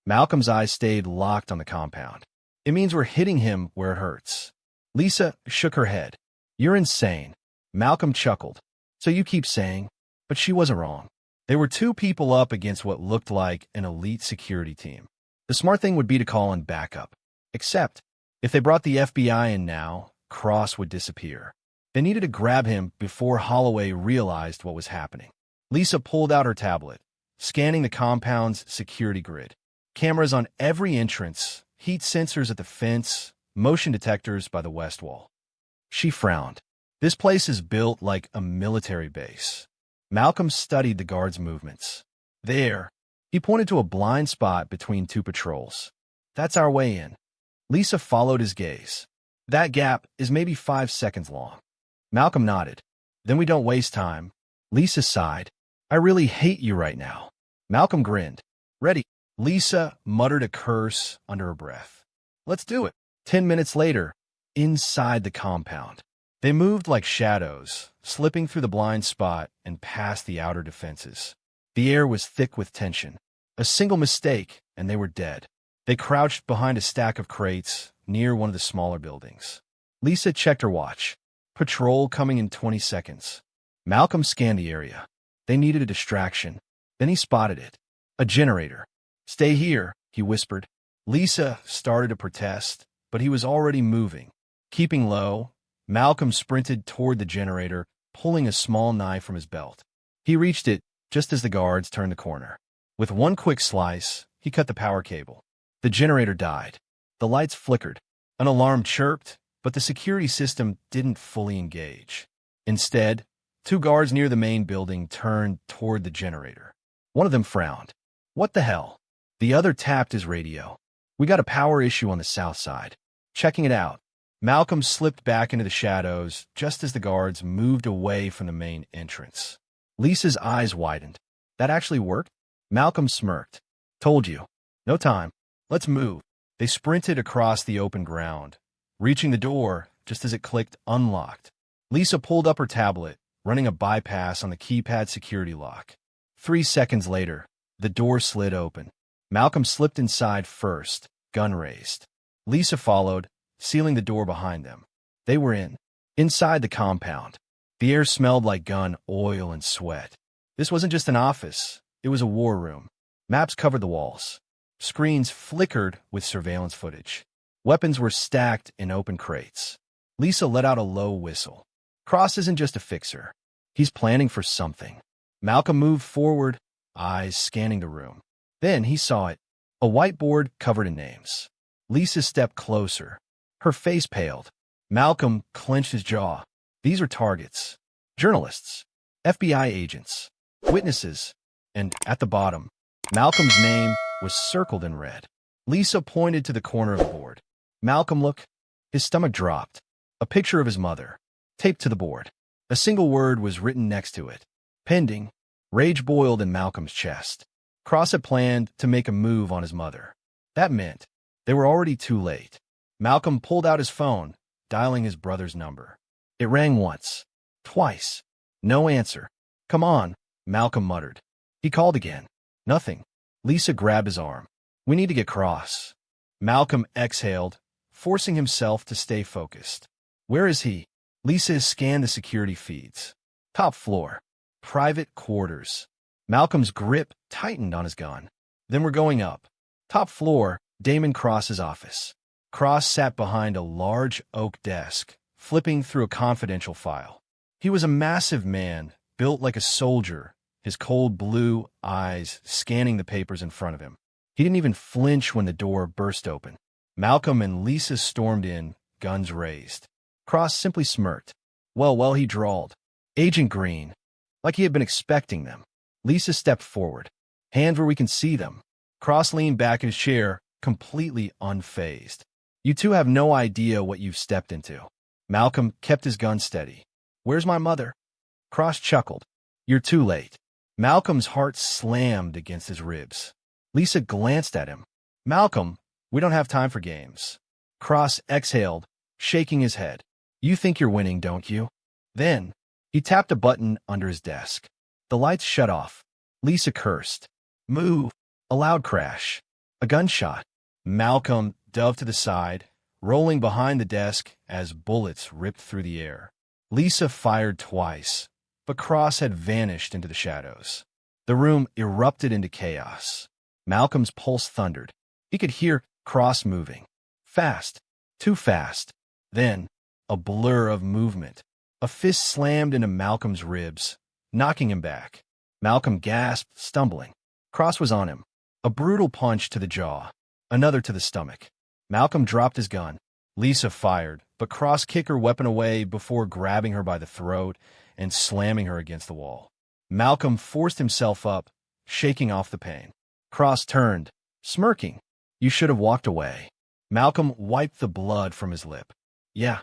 Malcolm's eyes stayed locked on the compound. It means we're hitting him where it hurts. Lisa shook her head. You're insane. Malcolm chuckled. So you keep saying, but she wasn't wrong. There were two people up against what looked like an elite security team. The smart thing would be to call in backup. Except, if they brought the FBI in now, Cross would disappear. They needed to grab him before Holloway realized what was happening. Lisa pulled out her tablet, scanning the compound's security grid. Cameras on every entrance, heat sensors at the fence, motion detectors by the west wall. She frowned. This place is built like a military base. Malcolm studied the guards' movements. There. He pointed to a blind spot between two patrols. That's our way in. Lisa followed his gaze. That gap is maybe 5 seconds long. Malcolm nodded. Then we don't waste time. Lisa sighed. I really hate you right now. Malcolm grinned. Ready. Lisa muttered a curse under her breath. Let's do it. 10 minutes later, inside the compound. They moved like shadows, slipping through the blind spot and past the outer defenses. The air was thick with tension. A single mistake, and they were dead. They crouched behind a stack of crates near one of the smaller buildings. Lisa checked her watch. Patrol coming in 20 seconds. Malcolm scanned the area. They needed a distraction. Then he spotted it. A generator. Stay here, he whispered. Lisa started to protest, but he was already moving. Keeping low, Malcolm sprinted toward the generator, pulling a small knife from his belt. He reached it just as the guards turned the corner. With one quick slice, he cut the power cable. The generator died. The lights flickered. An alarm chirped, but the security system didn't fully engage. Instead, two guards near the main building turned toward the generator. One of them frowned. What the hell? The other tapped his radio. We got a power issue on the south side. Checking it out. Malcolm slipped back into the shadows just as the guards moved away from the main entrance. Lisa's eyes widened. That actually worked? Malcolm smirked. Told you. No time. Let's move. They sprinted across the open ground, reaching the door just as it clicked unlocked. Lisa pulled up her tablet, running a bypass on the keypad security lock. 3 seconds later, the door slid open. Malcolm slipped inside first, gun raised. Lisa followed, sealing the door behind them. They were inside the compound. The air smelled like gun, oil, and sweat. This wasn't just an office. It was a war room. Maps covered the walls. Screens flickered with surveillance footage. Weapons were stacked in open crates. Lisa let out a low whistle. Cross isn't just a fixer. He's planning for something. Malcolm moved forward, eyes scanning the room. Then he saw it. A whiteboard covered in names. Lisa stepped closer. Her face paled. Malcolm clenched his jaw. These are targets. Journalists. FBI agents. Witnesses. And at the bottom, Malcolm's name was circled in red. Lisa pointed to the corner of the board. Malcolm looked. His stomach dropped. A picture of his mother, taped to the board. A single word was written next to it. Pending. Rage boiled in Malcolm's chest. Cross had planned to make a move on his mother. That meant they were already too late. Malcolm pulled out his phone, dialing his brother's number. It rang once, twice. No answer. Come on, Malcolm muttered. He called again. Nothing. Lisa grabbed his arm. We need to get Cross. Malcolm exhaled, forcing himself to stay focused. Where is he? Lisa has scanned the security feeds. Top floor. Private quarters. Malcolm's grip tightened on his gun. Then we're going up. Top floor, Damon Cross's office. Cross sat behind a large oak desk, flipping through a confidential file. He was a massive man, built like a soldier, his cold blue eyes scanning the papers in front of him. He didn't even flinch when the door burst open. Malcolm and Lisa stormed in, guns raised. Cross simply smirked. Well, he drawled. Agent Green. Like he had been expecting them. Lisa stepped forward. Hands where we can see them. Cross leaned back in his chair, completely unfazed. You two have no idea what you've stepped into. Malcolm kept his gun steady. Where's my mother? Cross chuckled. You're too late. Malcolm's heart slammed against his ribs. Lisa glanced at him. Malcolm, we don't have time for games. Cross exhaled, shaking his head. You think you're winning, don't you? Then, he tapped a button under his desk. The lights shut off. Lisa cursed. Move. A loud crash. A gunshot. Malcolm dove to the side, rolling behind the desk as bullets ripped through the air. Lisa fired twice, but Cross had vanished into the shadows. The room erupted into chaos. Malcolm's pulse thundered. He could hear Cross moving. Fast. Too fast. Then, a blur of movement. A fist slammed into Malcolm's ribs, knocking him back. Malcolm gasped, stumbling. Cross was on him. A brutal punch to the jaw. Another to the stomach. Malcolm dropped his gun. Lisa fired, but Cross kicked her weapon away before grabbing her by the throat and slamming her against the wall. Malcolm forced himself up, shaking off the pain. Cross turned, smirking. You should have walked away. Malcolm wiped the blood from his lip. Yeah.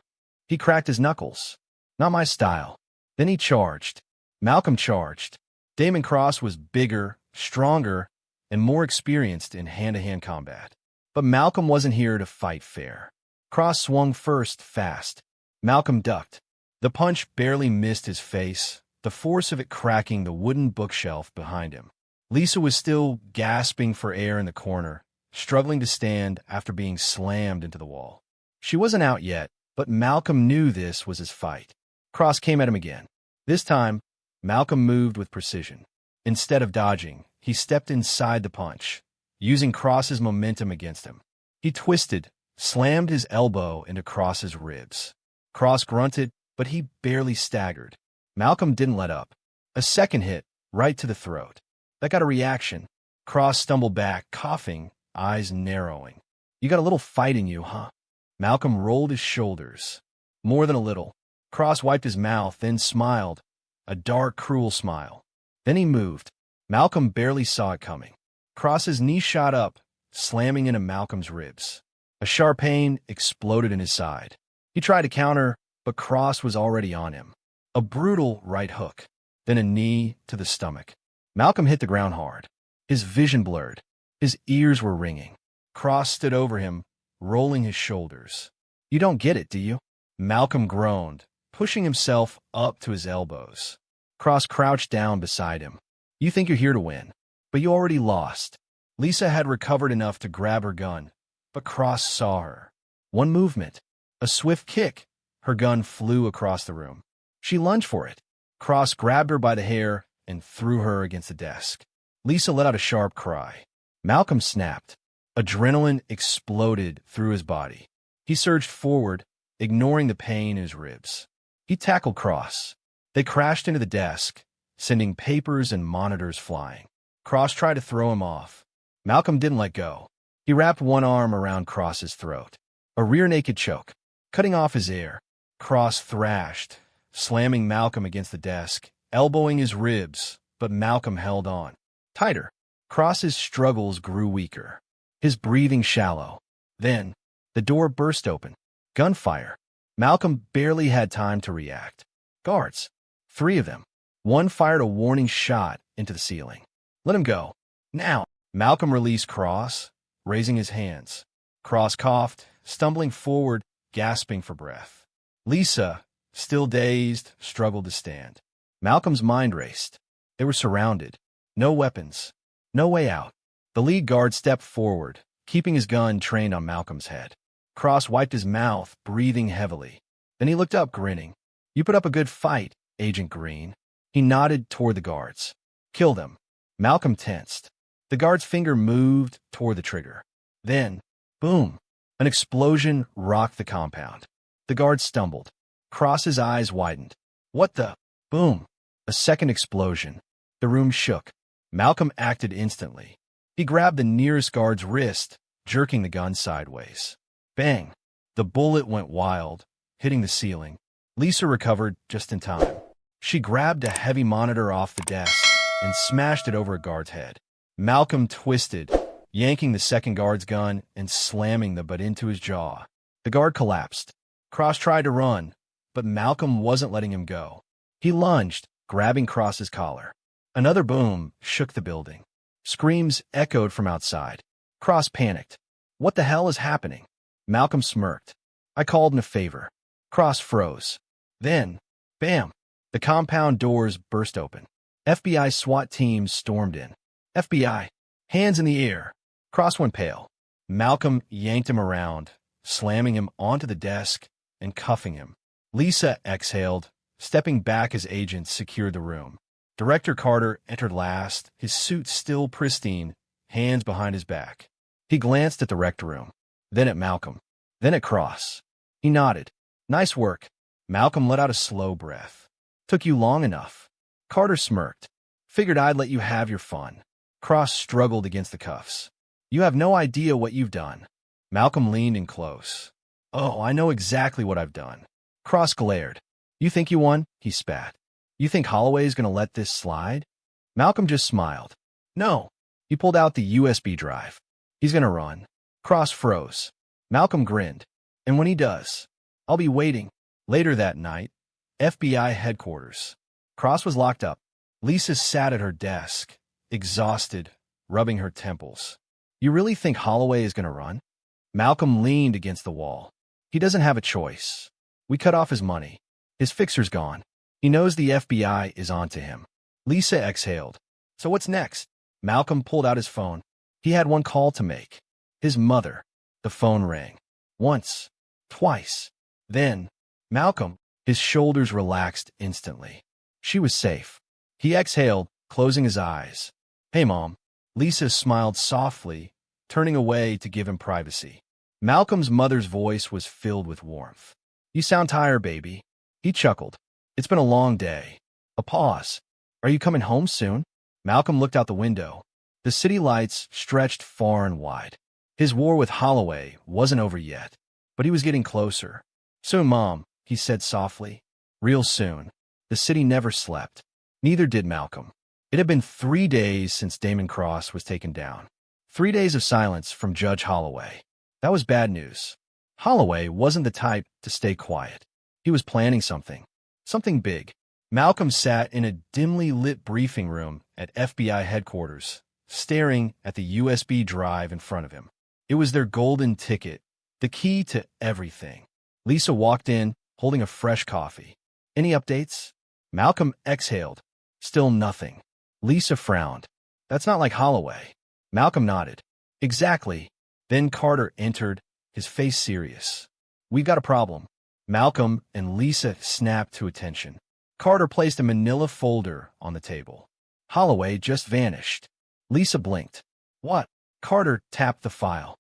He cracked his knuckles. Not my style. Then he charged. Malcolm charged. Damon Cross was bigger, stronger, and more experienced in hand-to-hand combat. But Malcolm wasn't here to fight fair. Cross swung first, fast. Malcolm ducked. The punch barely missed his face, the force of it cracking the wooden bookshelf behind him. Lisa was still gasping for air in the corner, struggling to stand after being slammed into the wall. She wasn't out yet, but Malcolm knew this was his fight. Cross came at him again. This time, Malcolm moved with precision. Instead of dodging, he stepped inside the punch, using Cross's momentum against him. He twisted, slammed his elbow into Cross's ribs. Cross grunted, but he barely staggered. Malcolm didn't let up. A second hit, right to the throat. That got a reaction. Cross stumbled back, coughing, eyes narrowing. You got a little fight in you, huh? Malcolm rolled his shoulders. More than a little. Cross wiped his mouth, then smiled. A dark, cruel smile. Then he moved. Malcolm barely saw it coming. Cross's knee shot up, slamming into Malcolm's ribs. A sharp pain exploded in his side. He tried to counter, but Cross was already on him. A brutal right hook, then a knee to the stomach. Malcolm hit the ground hard. His vision blurred. His ears were ringing. Cross stood over him, rolling his shoulders. You don't get it, do you? Malcolm groaned, pushing himself up to his elbows. Cross crouched down beside him. You think you're here to win, but you already lost. Lisa had recovered enough to grab her gun, but Cross saw her. One movement, a swift kick. Her gun flew across the room. She lunged for it. Cross grabbed her by the hair and threw her against the desk. Lisa let out a sharp cry. Malcolm snapped. Adrenaline exploded through his body. He surged forward, ignoring the pain in his ribs. He tackled Cross. They crashed into the desk, sending papers and monitors flying. Cross tried to throw him off. Malcolm didn't let go. He wrapped one arm around Cross's throat. A rear-naked choke, cutting off his air. Cross thrashed, slamming Malcolm against the desk, elbowing his ribs, but Malcolm held on. Tighter. Cross's struggles grew weaker. His breathing shallow. Then, the door burst open. Gunfire. Malcolm barely had time to react. Guards. 3 of them. One fired a warning shot into the ceiling. Let him go. Now. Malcolm released Cross, raising his hands. Cross coughed, stumbling forward, gasping for breath. Lisa, still dazed, struggled to stand. Malcolm's mind raced. They were surrounded. No weapons. No way out. The lead guard stepped forward, keeping his gun trained on Malcolm's head. Cross wiped his mouth, breathing heavily. Then he looked up, grinning. "You put up a good fight, Agent Green." He nodded toward the guards. "Kill them." Malcolm tensed. The guard's finger moved toward the trigger. Then, boom! An explosion rocked the compound. The guard stumbled. Cross's eyes widened. "What the?" Boom! A second explosion. The room shook. Malcolm acted instantly. He grabbed the nearest guard's wrist, jerking the gun sideways. Bang! The bullet went wild, hitting the ceiling. Lisa recovered just in time. She grabbed a heavy monitor off the desk and smashed it over a guard's head. Malcolm twisted, yanking the second guard's gun and slamming the butt into his jaw. The guard collapsed. Cross tried to run, but Malcolm wasn't letting him go. He lunged, grabbing Cross's collar. Another boom shook the building. Screams echoed from outside. Cross panicked. "What the hell is happening?" Malcolm smirked. "I called in a favor." Cross froze. Then, bam! The compound doors burst open. FBI SWAT teams stormed in. "FBI, hands in the air." Cross went pale. Malcolm yanked him around, slamming him onto the desk and cuffing him. Lisa exhaled, stepping back as agents secured the room. Director Carter entered last, his suit still pristine, hands behind his back. He glanced at the rec room, then at Malcolm, then at Cross. He nodded. "Nice work." Malcolm let out a slow breath. "Took you long enough." Carter smirked. "Figured I'd let you have your fun." Cross struggled against the cuffs. "You have no idea what you've done." Malcolm leaned in close. "Oh, I know exactly what I've done." Cross glared. "You think you won?" He spat. "You think Holloway's going to let this slide?" Malcolm just smiled. "No." He pulled out the USB drive. "He's going to run." Cross froze. Malcolm grinned. "And when he does, I'll be waiting." Later that night, FBI headquarters. Cross was locked up. Lisa sat at her desk, exhausted, rubbing her temples. "You really think Holloway is going to run?" Malcolm leaned against the wall. "He doesn't have a choice. We cut off his money. His fixer's gone. He knows the FBI is onto him." Lisa exhaled. "So what's next?" Malcolm pulled out his phone. He had one call to make. His mother. The phone rang. Once. Twice. Then, Malcolm. His shoulders relaxed instantly. She was safe. He exhaled, closing his eyes. "Hey, Mom." Lisa smiled softly, turning away to give him privacy. Malcolm's mother's voice was filled with warmth. "You sound tired, baby." He chuckled. "It's been a long day." A pause. "Are you coming home soon?" Malcolm looked out the window. The city lights stretched far and wide. His war with Holloway wasn't over yet, but he was getting closer. "Soon, Mom," he said softly. "Real soon." The city never slept. Neither did Malcolm. It had been 3 days since Damon Cross was taken down. 3 days of silence from Judge Holloway. That was bad news. Holloway wasn't the type to stay quiet. He was planning something. Something big. Malcolm sat in a dimly lit briefing room at FBI headquarters, staring at the USB drive in front of him. It was their golden ticket, the key to everything. Lisa walked in, holding a fresh coffee. "Any updates?" Malcolm exhaled. Still nothing. Lisa frowned. "That's not like Holloway." Malcolm nodded. "Exactly." Then Carter entered, his face serious. "We've got a problem." Malcolm and Lisa snapped to attention. Carter placed a manila folder on the table. "Holloway just vanished." Lisa blinked. "What?" Carter tapped the file.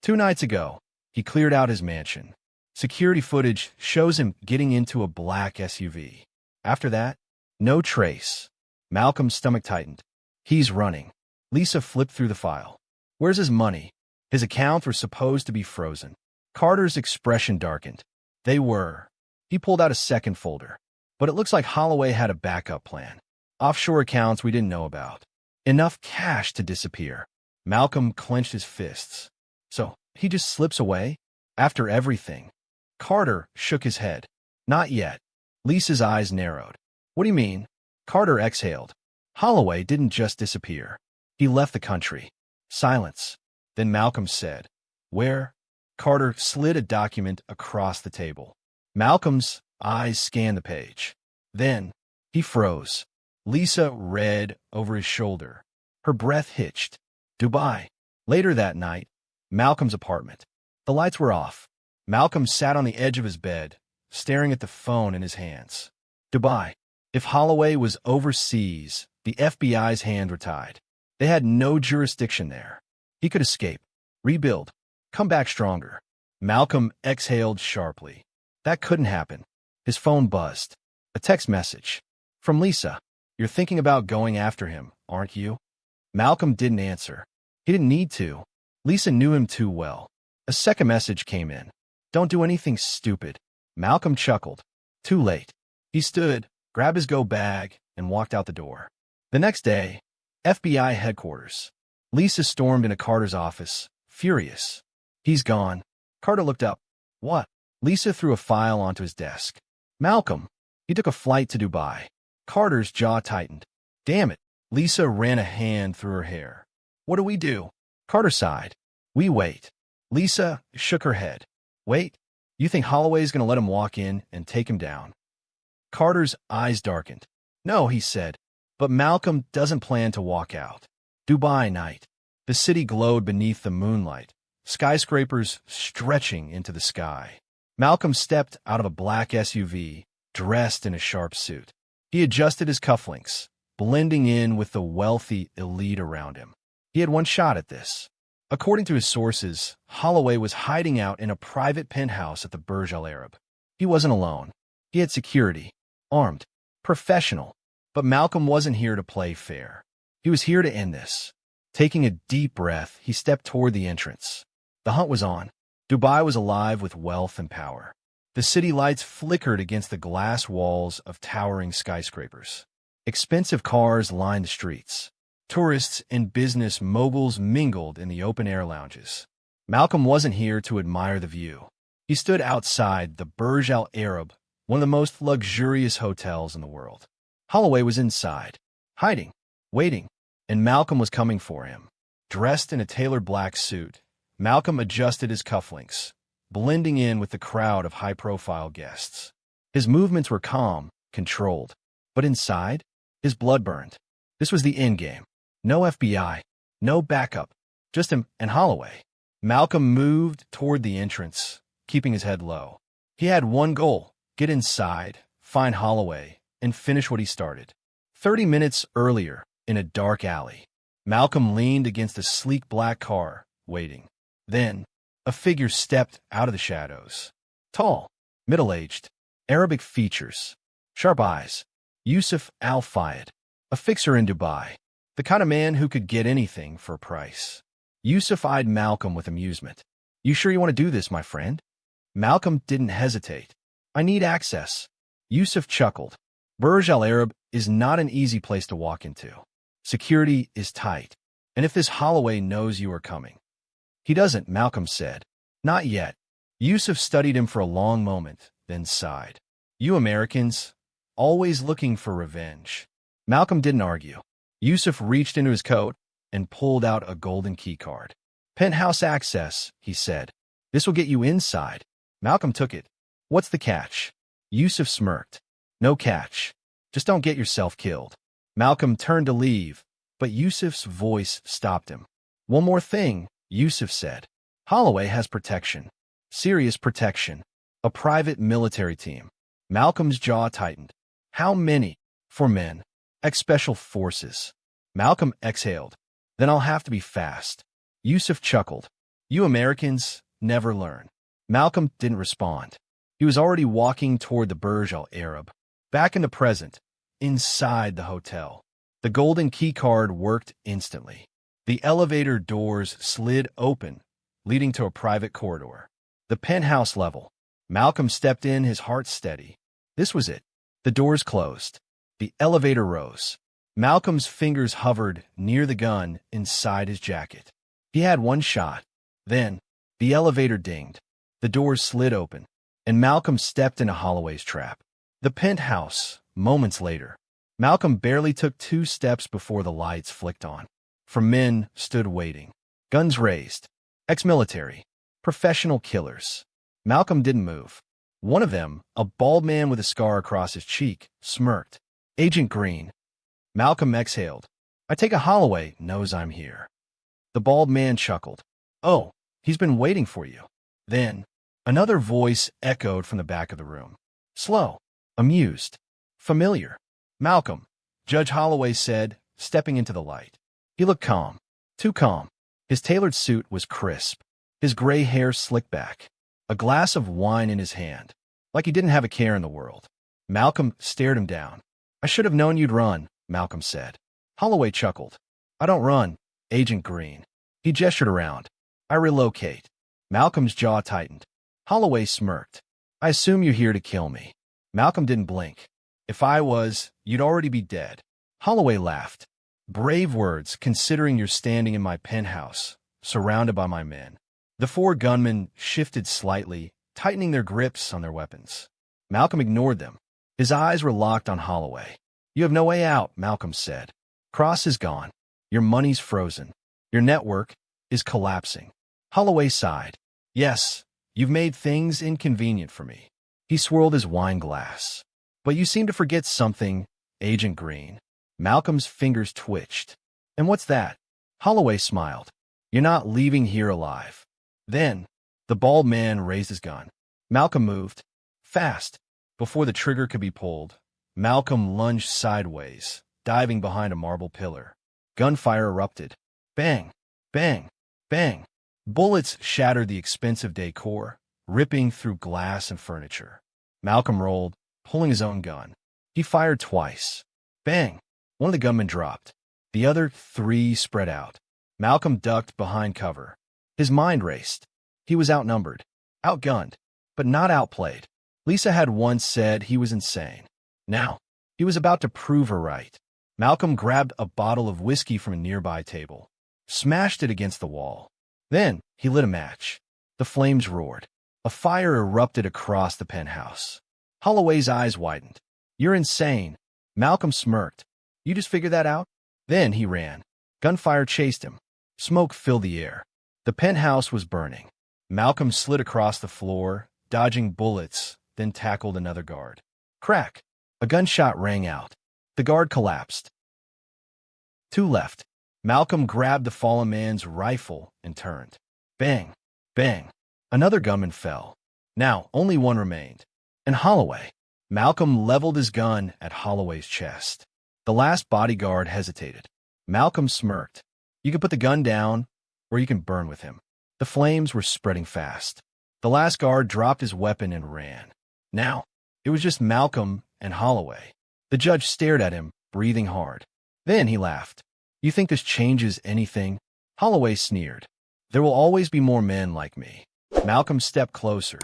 2 nights ago, he cleared out his mansion. Security footage shows him getting into a black SUV. After that, no trace. Malcolm's stomach tightened. "He's running." Lisa flipped through the file. "Where's his money?" His accounts were supposed to be frozen. Carter's expression darkened. They were. He pulled out a second folder. "But it looks like Holloway had a backup plan. Offshore accounts we didn't know about. Enough cash to disappear." Malcolm clenched his fists. "So, he just slips away? After everything?" Carter shook his head. "Not yet." Lisa's eyes narrowed. "What do you mean?" Carter exhaled. "Holloway didn't just disappear. He left the country." Silence. Then Malcolm said, Where? Carter slid a document across the table. Malcolm's eyes scanned the page. Then, he froze. Lisa read over his shoulder. Her breath hitched. Dubai. Later that night, Malcolm's apartment. The lights were off. Malcolm sat on the edge of his bed, staring at the phone in his hands. Dubai. If Holloway was overseas, the FBI's hands were tied. They had no jurisdiction there. He could escape, rebuild, come back stronger. Malcolm exhaled sharply. That couldn't happen. His phone buzzed. A text message. From Lisa. You're thinking about going after him, aren't you? Malcolm didn't answer. He didn't need to. Lisa knew him too well. A second message came in. Don't do anything stupid. Malcolm chuckled. Too late. He stood, grabbed his go bag, and walked out the door. The next day, FBI headquarters. Lisa stormed into Carter's office, furious. He's gone. Carter looked up. What? Lisa threw a file onto his desk. Malcolm. He took a flight to Dubai. Carter's jaw tightened. Damn it. Lisa ran a hand through her hair. What do we do? Carter sighed. We wait. Lisa shook her head. Wait? You think Holloway's going to let him walk in and take him down? Carter's eyes darkened. No, he said. But Malcolm doesn't plan to walk out. Dubai night. The city glowed beneath the moonlight, skyscrapers stretching into the sky. Malcolm stepped out of a black SUV, dressed in a sharp suit. He adjusted his cufflinks, blending in with the wealthy elite around him. He had one shot at this. According to his sources, Holloway was hiding out in a private penthouse at the Burj Al Arab. He wasn't alone. He had security, armed, professional. But Malcolm wasn't here to play fair. He was here to end this. Taking a deep breath, he stepped toward the entrance. The hunt was on. Dubai was alive with wealth and power. The city lights flickered against the glass walls of towering skyscrapers. Expensive cars lined the streets. Tourists and business moguls mingled in the open-air lounges. Malcolm wasn't here to admire the view. He stood outside the Burj Al Arab, one of the most luxurious hotels in the world. Holloway was inside, hiding, waiting, and Malcolm was coming for him. Dressed in a tailored black suit, Malcolm adjusted his cufflinks, blending in with the crowd of high-profile guests. His movements were calm, controlled, but inside, his blood burned. This was the endgame. No FBI, no backup, just him and Holloway. Malcolm moved toward the entrance, keeping his head low. He had one goal: get inside, find Holloway, and finish what he started. 30 minutes earlier, in a dark alley, Malcolm leaned against a sleek black car, waiting. Then, a figure stepped out of the shadows. Tall, middle-aged, Arabic features, sharp eyes. Yusuf Al-Fayed, a fixer in Dubai, the kind of man who could get anything for a price. Yusuf eyed Malcolm with amusement. You sure you want to do this, my friend? Malcolm didn't hesitate. I need access. Yusuf chuckled. Burj Al Arab is not an easy place to walk into. Security is tight. And if this Holloway knows you are coming. He doesn't, Malcolm said. Not yet. Yusuf studied him for a long moment, then sighed. You Americans, always looking for revenge. Malcolm didn't argue. Yusuf reached into his coat and pulled out a golden key card. Penthouse access, he said. This will get you inside. Malcolm took it. What's the catch? Yusuf smirked. No catch. Just don't get yourself killed. Malcolm turned to leave, but Yusuf's voice stopped him. One more thing, Yusuf said. Holloway has protection. Serious protection. A private military team. Malcolm's jaw tightened. How many? 4 men. Ex-special forces. Malcolm exhaled. Then I'll have to be fast. Yusuf chuckled. You Americans never learn. Malcolm didn't respond. He was already walking toward the Burj Al Arab. Back in the present, inside the hotel. The golden key card worked instantly. The elevator doors slid open, leading to a private corridor. The penthouse level. Malcolm stepped in, his heart steady. This was it. The doors closed. The elevator rose. Malcolm's fingers hovered near the gun inside his jacket. He had one shot. Then, the elevator dinged. The doors slid open, and Malcolm stepped into Holloway's trap. The penthouse, moments later. Malcolm barely took 2 steps before the lights flicked on. 4 men stood waiting. Guns raised. Ex-military. Professional killers. Malcolm didn't move. One of them, a bald man with a scar across his cheek, smirked. Agent Green. Malcolm exhaled. I take a Holloway knows I'm here. The bald man chuckled. Oh, he's been waiting for you. Then, another voice echoed from the back of the room. Slow, amused, familiar. Malcolm, Judge Holloway said, stepping into the light. He looked calm, too calm. His tailored suit was crisp, his gray hair slicked back, a glass of wine in his hand, like he didn't have a care in the world. Malcolm stared him down. I should have known you'd run, Malcolm said. Holloway chuckled. I don't run, Agent Green. He gestured around. I relocate. Malcolm's jaw tightened. Holloway smirked. I assume you're here to kill me. Malcolm didn't blink. If I was, you'd already be dead. Holloway laughed. Brave words, considering you're standing in my penthouse, surrounded by my men. The four gunmen shifted slightly, tightening their grips on their weapons. Malcolm ignored them. His eyes were locked on Holloway. You have no way out, Malcolm said. Cross is gone. Your money's frozen. Your network is collapsing. Holloway sighed. Yes, you've made things inconvenient for me. He swirled his wine glass. But you seem to forget something, Agent Green. Malcolm's fingers twitched. And what's that? Holloway smiled. You're not leaving here alive. Then, the bald man raised his gun. Malcolm moved. Fast. Before the trigger could be pulled, Malcolm lunged sideways, diving behind a marble pillar. Gunfire erupted. Bang, bang, bang. Bullets shattered the expensive decor, ripping through glass and furniture. Malcolm rolled, pulling his own gun. He fired twice. Bang! One of the gunmen dropped. The other three spread out. Malcolm ducked behind cover. His mind raced. He was outnumbered, outgunned, but not outplayed. Lisa had once said he was insane. Now, he was about to prove her right. Malcolm grabbed a bottle of whiskey from a nearby table, smashed it against the wall. Then, he lit a match. The flames roared. A fire erupted across the penthouse. Holloway's eyes widened. You're insane. Malcolm smirked. You just figured that out? Then he ran. Gunfire chased him. Smoke filled the air. The penthouse was burning. Malcolm slid across the floor, dodging bullets, then tackled another guard. Crack! A gunshot rang out. The guard collapsed. Two left. Malcolm grabbed the fallen man's rifle and turned. Bang! Bang! Another gunman fell. Now, only one remained. And Holloway. Malcolm leveled his gun at Holloway's chest. The last bodyguard hesitated. Malcolm smirked. You can put the gun down, or you can burn with him. The flames were spreading fast. The last guard dropped his weapon and ran. Now, it was just Malcolm and Holloway. The judge stared at him, breathing hard. Then he laughed. You think this changes anything? Holloway sneered. There will always be more men like me. Malcolm stepped closer.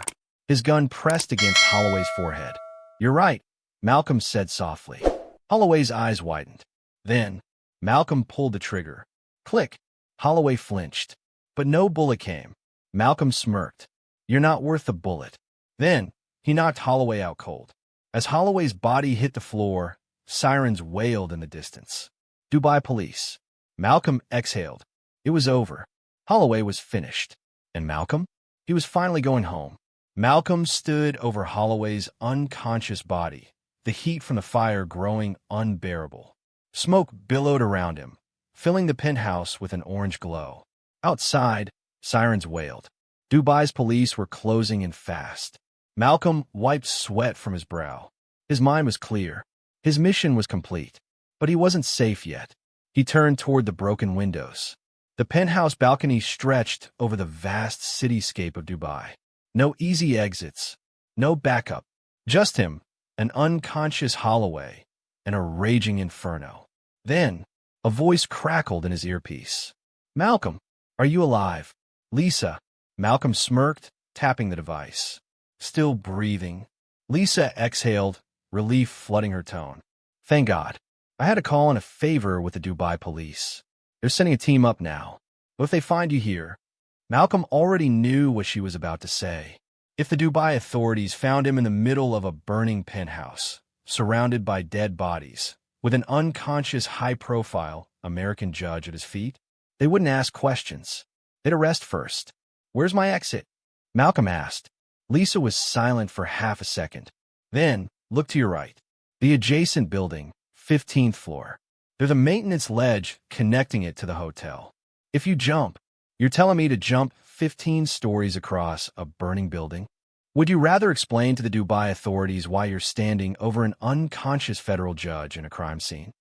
His gun pressed against Holloway's forehead. You're right, Malcolm said softly. Holloway's eyes widened. Then, Malcolm pulled the trigger. Click. Holloway flinched. But no bullet came. Malcolm smirked. You're not worth the bullet. Then, he knocked Holloway out cold. As Holloway's body hit the floor, sirens wailed in the distance. Dubai police. Malcolm exhaled. It was over. Holloway was finished. And Malcolm? He was finally going home. Malcolm stood over Holloway's unconscious body, the heat from the fire growing unbearable. Smoke billowed around him, filling the penthouse with an orange glow. Outside, sirens wailed. Dubai's police were closing in fast. Malcolm wiped sweat from his brow. His mind was clear. His mission was complete. But he wasn't safe yet. He turned toward the broken windows. The penthouse balcony stretched over the vast cityscape of Dubai. No easy exits, no backup, just him, an unconscious Holloway, and a raging inferno. Then, a voice crackled in his earpiece. Malcolm, are you alive? Lisa. Malcolm smirked, tapping the device. Still breathing. Lisa exhaled, relief flooding her tone. Thank God. I had a call in a favor with the Dubai police. They're sending a team up now. But if they find you here, Malcolm already knew what she was about to say. If the Dubai authorities found him in the middle of a burning penthouse, surrounded by dead bodies, with an unconscious high-profile American judge at his feet, they wouldn't ask questions. They'd arrest first. Where's my exit? Malcolm asked. Lisa was silent for half a second. Then, look to your right. The adjacent building, 15th floor. There's a maintenance ledge connecting it to the hotel. If you jump, you're telling me to jump 15 stories across a burning building? Would you rather explain to the Dubai authorities why you're standing over an unconscious federal judge in a crime scene?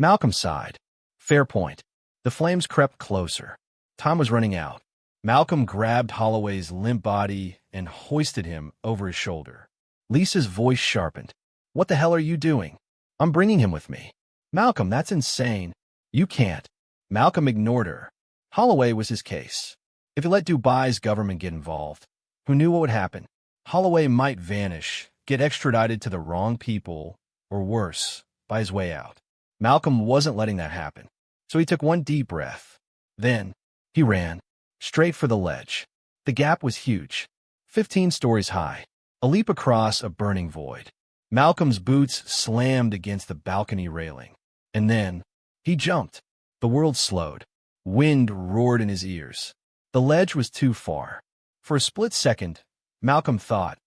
Malcolm sighed. Fair point. The flames crept closer. Time was running out. Malcolm grabbed Holloway's limp body and hoisted him over his shoulder. Lisa's voice sharpened. What the hell are you doing? I'm bringing him with me. Malcolm, that's insane. You can't. Malcolm ignored her. Holloway was his case. If he let Dubai's government get involved, who knew what would happen? Holloway might vanish, get extradited to the wrong people, or worse, buy his way out. Malcolm wasn't letting that happen, so he took one deep breath. Then, he ran, straight for the ledge. The gap was huge, 15 stories high, a leap across a burning void. Malcolm's boots slammed against the balcony railing. And then, he jumped. The world slowed. Wind roared in his ears. The ledge was too far. For a split second, Malcolm thought,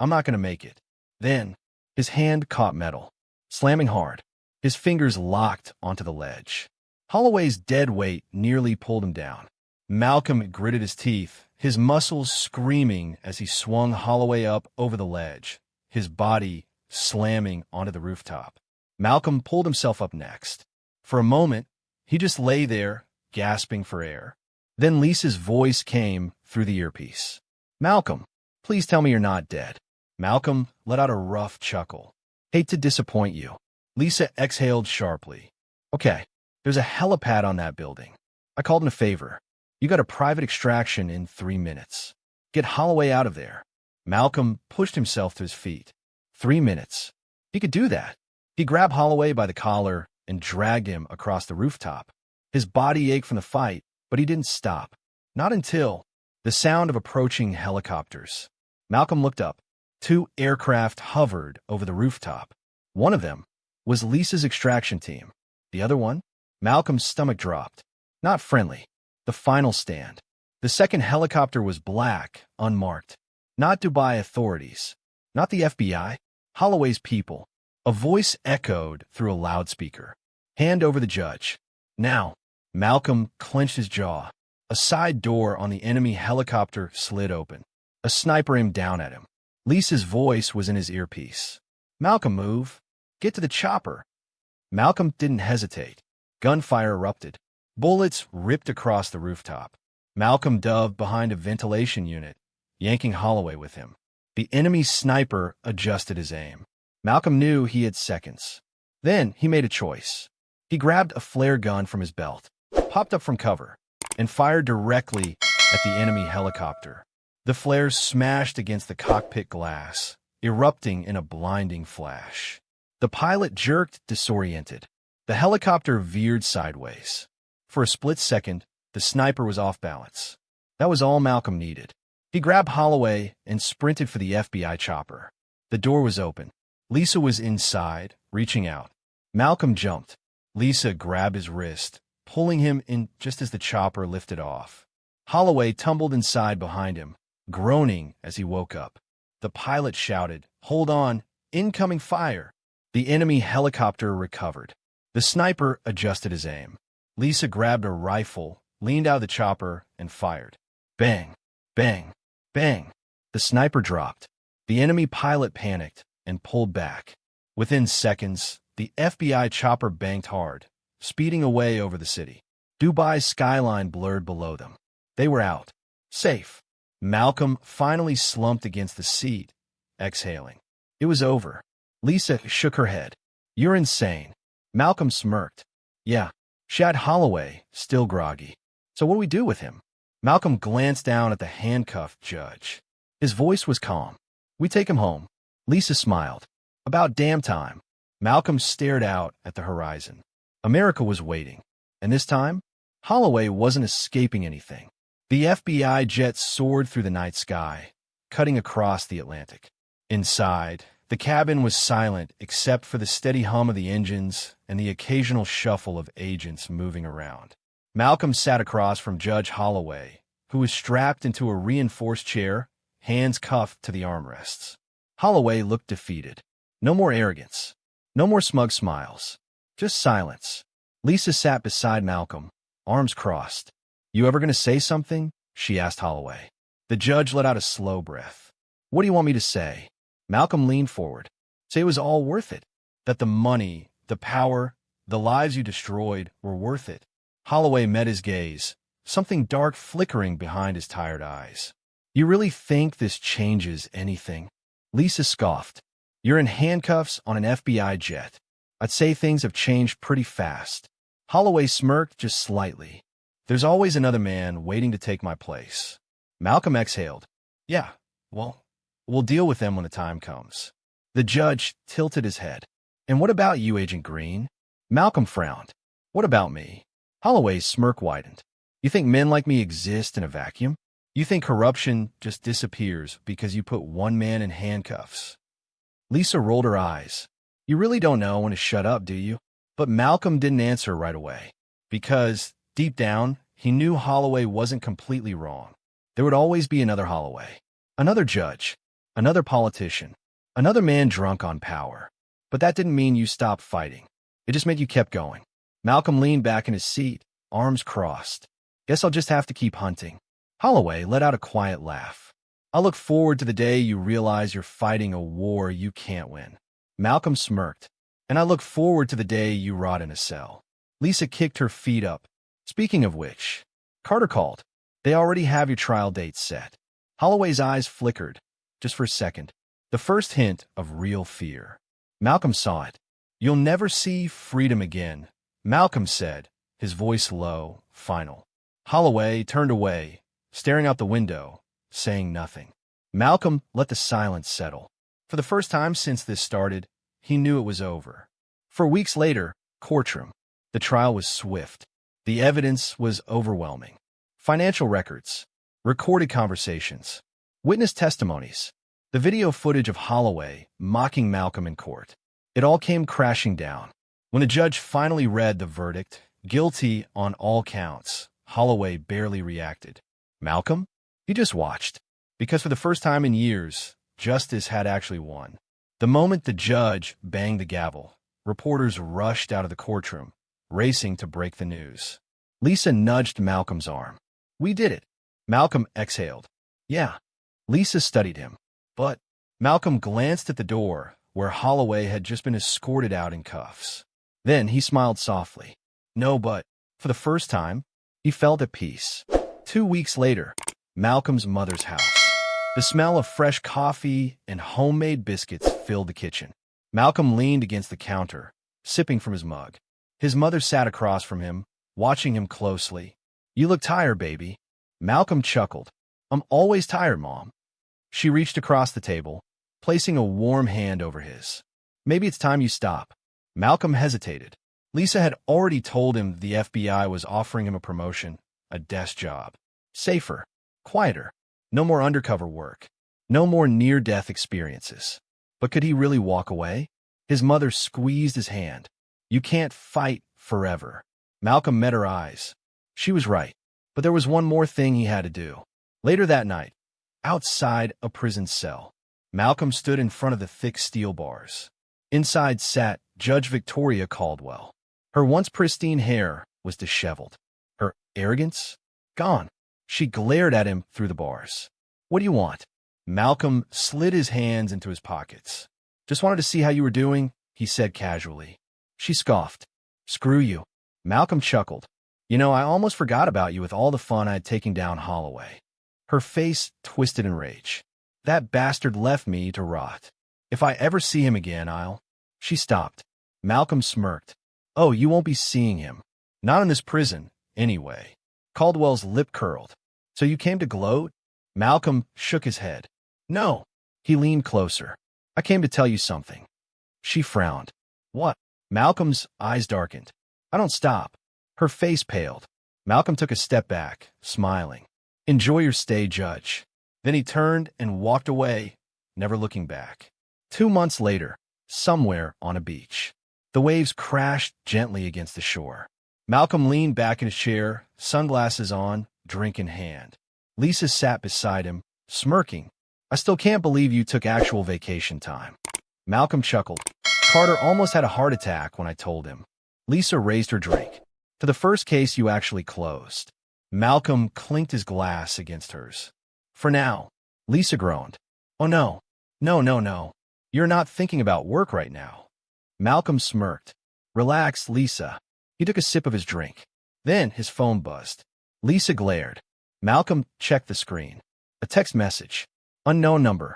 I'm not going to make it. Then, his hand caught metal, slamming hard. His fingers locked onto the ledge. Holloway's dead weight nearly pulled him down. Malcolm gritted his teeth, his muscles screaming as he swung Holloway up over the ledge, his body slamming onto the rooftop. Malcolm pulled himself up next. For a moment, he just lay there, gasping for air. Then Lisa's voice came through the earpiece. Malcolm, please tell me you're not dead. Malcolm let out a rough chuckle. Hate to disappoint you. Lisa exhaled sharply. Okay, there's a helipad on that building. I called in a favor. You got a private extraction in 3 minutes. Get Holloway out of there. Malcolm pushed himself to his feet. 3 minutes. He could do that. He grabbed Holloway by the collar and dragged him across the rooftop. His body ached from the fight, but he didn't stop. Not until the sound of approaching helicopters. Malcolm looked up. 2 aircraft hovered over the rooftop. One of them was Lisa's extraction team. The other one? Malcolm's stomach dropped. Not friendly. The final stand. The second helicopter was black, unmarked. Not Dubai authorities. Not the FBI. Holloway's people. A voice echoed through a loudspeaker. Hand over the judge. Now. Malcolm clenched his jaw. A side door on the enemy helicopter slid open. A sniper aimed down at him. Lisa's voice was in his earpiece. Malcolm, move. Get to the chopper. Malcolm didn't hesitate. Gunfire erupted. Bullets ripped across the rooftop. Malcolm dove behind a ventilation unit, yanking Holloway with him. The enemy sniper adjusted his aim. Malcolm knew he had seconds. Then he made a choice. He grabbed a flare gun from his belt, popped up from cover, and fired directly at the enemy helicopter. The flares smashed against the cockpit glass, erupting in a blinding flash. The pilot jerked, disoriented. The helicopter veered sideways. For a split second, the sniper was off balance. That was all Malcolm needed. He grabbed Holloway and sprinted for the FBI chopper. The door was open. Lisa was inside, reaching out. Malcolm jumped. Lisa grabbed his wrist, pulling him in just as the chopper lifted off. Holloway tumbled inside behind him, groaning as he woke up. The pilot shouted, "Hold on, incoming fire!" The enemy helicopter recovered. The sniper adjusted his aim. Lisa grabbed a rifle, leaned out of the chopper, and fired. Bang, bang, bang. The sniper dropped. The enemy pilot panicked and pulled back. Within seconds, the FBI chopper banked hard, speeding away over the city. Dubai's skyline blurred below them. They were out. Safe. Malcolm finally slumped against the seat, exhaling. It was over. Lisa shook her head. You're insane. Malcolm smirked. Yeah. Shad Holloway, still groggy. So what do we do with him? Malcolm glanced down at the handcuffed judge. His voice was calm. We take him home. Lisa smiled. About damn time. Malcolm stared out at the horizon. America was waiting. And this time, Holloway wasn't escaping anything. The FBI jet soared through the night sky, cutting across the Atlantic. Inside, the cabin was silent except for the steady hum of the engines and the occasional shuffle of agents moving around. Malcolm sat across from Judge Holloway, who was strapped into a reinforced chair, hands cuffed to the armrests. Holloway looked defeated. No more arrogance. No more smug smiles. Just silence. Lisa sat beside Malcolm, arms crossed. "You ever gonna say something?" she asked Holloway. The judge let out a slow breath. "What do you want me to say?" Malcolm leaned forward. "Say it was all worth it. That the money, the power, the lives you destroyed were worth it." Holloway met his gaze, something dark flickering behind his tired eyes. "You really think this changes anything?" Lisa scoffed. "You're in handcuffs on an FBI jet. I'd say things have changed pretty fast." Holloway smirked just slightly. "There's always another man waiting to take my place." Malcolm exhaled. "Yeah, well, we'll deal with them when the time comes." The judge tilted his head. "And what about you, Agent Green?" Malcolm frowned. "What about me?" Holloway's smirk widened. "You think men like me exist in a vacuum? You think corruption just disappears because you put one man in handcuffs?" Lisa rolled her eyes. "You really don't know when to shut up, do you?" But Malcolm didn't answer right away. Because, deep down, he knew Holloway wasn't completely wrong. There would always be another Holloway. Another judge. Another politician. Another man drunk on power. But that didn't mean you stopped fighting. It just meant you kept going. Malcolm leaned back in his seat, arms crossed. "Guess I'll just have to keep hunting." Holloway let out a quiet laugh. "I look forward to the day you realize you're fighting a war you can't win." Malcolm smirked. "And I look forward to the day you rot in a cell." Lisa kicked her feet up. "Speaking of which, Carter called. They already have your trial date set." Holloway's eyes flickered, just for a second. The first hint of real fear. Malcolm saw it. "You'll never see freedom again," Malcolm said, his voice low, final. Holloway turned away, staring out the window, saying nothing. Malcolm let the silence settle. For the first time since this started, he knew it was over. For weeks later, courtroom. The trial was swift. The evidence was overwhelming. Financial records, recorded conversations, witness testimonies, the video footage of Holloway mocking Malcolm in court. It all came crashing down. When the judge finally read the verdict, guilty on all counts, Holloway barely reacted. Malcolm? He just watched. Because for the first time in years, justice had actually won. The moment the judge banged the gavel, reporters rushed out of the courtroom, racing to break the news. Lisa nudged Malcolm's arm. "We did it." Malcolm exhaled. "Yeah." Lisa studied him. "But..." Malcolm glanced at the door, where Holloway had just been escorted out in cuffs. Then he smiled softly. "No, but..." For the first time, he felt at peace. 2 weeks later, Malcolm's mother's house. The smell of fresh coffee and homemade biscuits filled the kitchen. Malcolm leaned against the counter, sipping from his mug. His mother sat across from him, watching him closely. "You look tired, baby." Malcolm chuckled. "I'm always tired, Mom." She reached across the table, placing a warm hand over his. "Maybe it's time you stop." Malcolm hesitated. Lisa had already told him the FBI was offering him a promotion, a desk job. Safer, quieter, no more undercover work, no more near-death experiences. But could he really walk away? His mother squeezed his hand. "You can't fight forever." Malcolm met her eyes. She was right. But there was one more thing he had to do. Later that night, outside a prison cell, Malcolm stood in front of the thick steel bars. Inside sat Judge Victoria Caldwell. Her once pristine hair was disheveled. Her arrogance? Gone. She glared at him through the bars. "What do you want?" Malcolm slid his hands into his pockets. "Just wanted to see how you were doing," he said casually. She scoffed. "Screw you." Malcolm chuckled. "You know, I almost forgot about you with all the fun I had taking down Holloway." Her face twisted in rage. "That bastard left me to rot. If I ever see him again, I'll..." She stopped. Malcolm smirked. "Oh, you won't be seeing him. Not in this prison, anyway." Caldwell's lip curled. "So you came to gloat?" Malcolm shook his head. "No." He leaned closer. "I came to tell you something." She frowned. "What?" Malcolm's eyes darkened. "I don't stop." Her face paled. Malcolm took a step back, smiling. "Enjoy your stay, Judge." Then he turned and walked away, never looking back. 2 months later, somewhere on a beach, the waves crashed gently against the shore. Malcolm leaned back in his chair, sunglasses on, drink in hand. Lisa sat beside him, smirking, I still can't believe you took actual vacation time. Malcolm chuckled. Carter almost had a heart attack when I told him. Lisa raised her drink. To the first case you actually closed. Malcolm clinked his glass against hers. For now. Lisa groaned. Oh no. No. You're not thinking about work right now. Malcolm smirked. Relax, Lisa. He took a sip of his drink. Then his phone buzzed. Lisa glared. Malcolm checked the screen. A text message. Unknown number.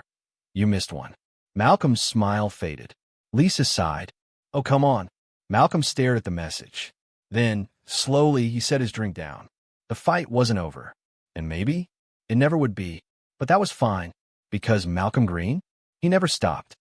You missed one. Malcolm's smile faded. Lisa sighed. Oh, come on. Malcolm stared at the message. Then, slowly, he set his drink down. The fight wasn't over. And maybe it never would be. But that was fine. Because Malcolm Green? He never stopped.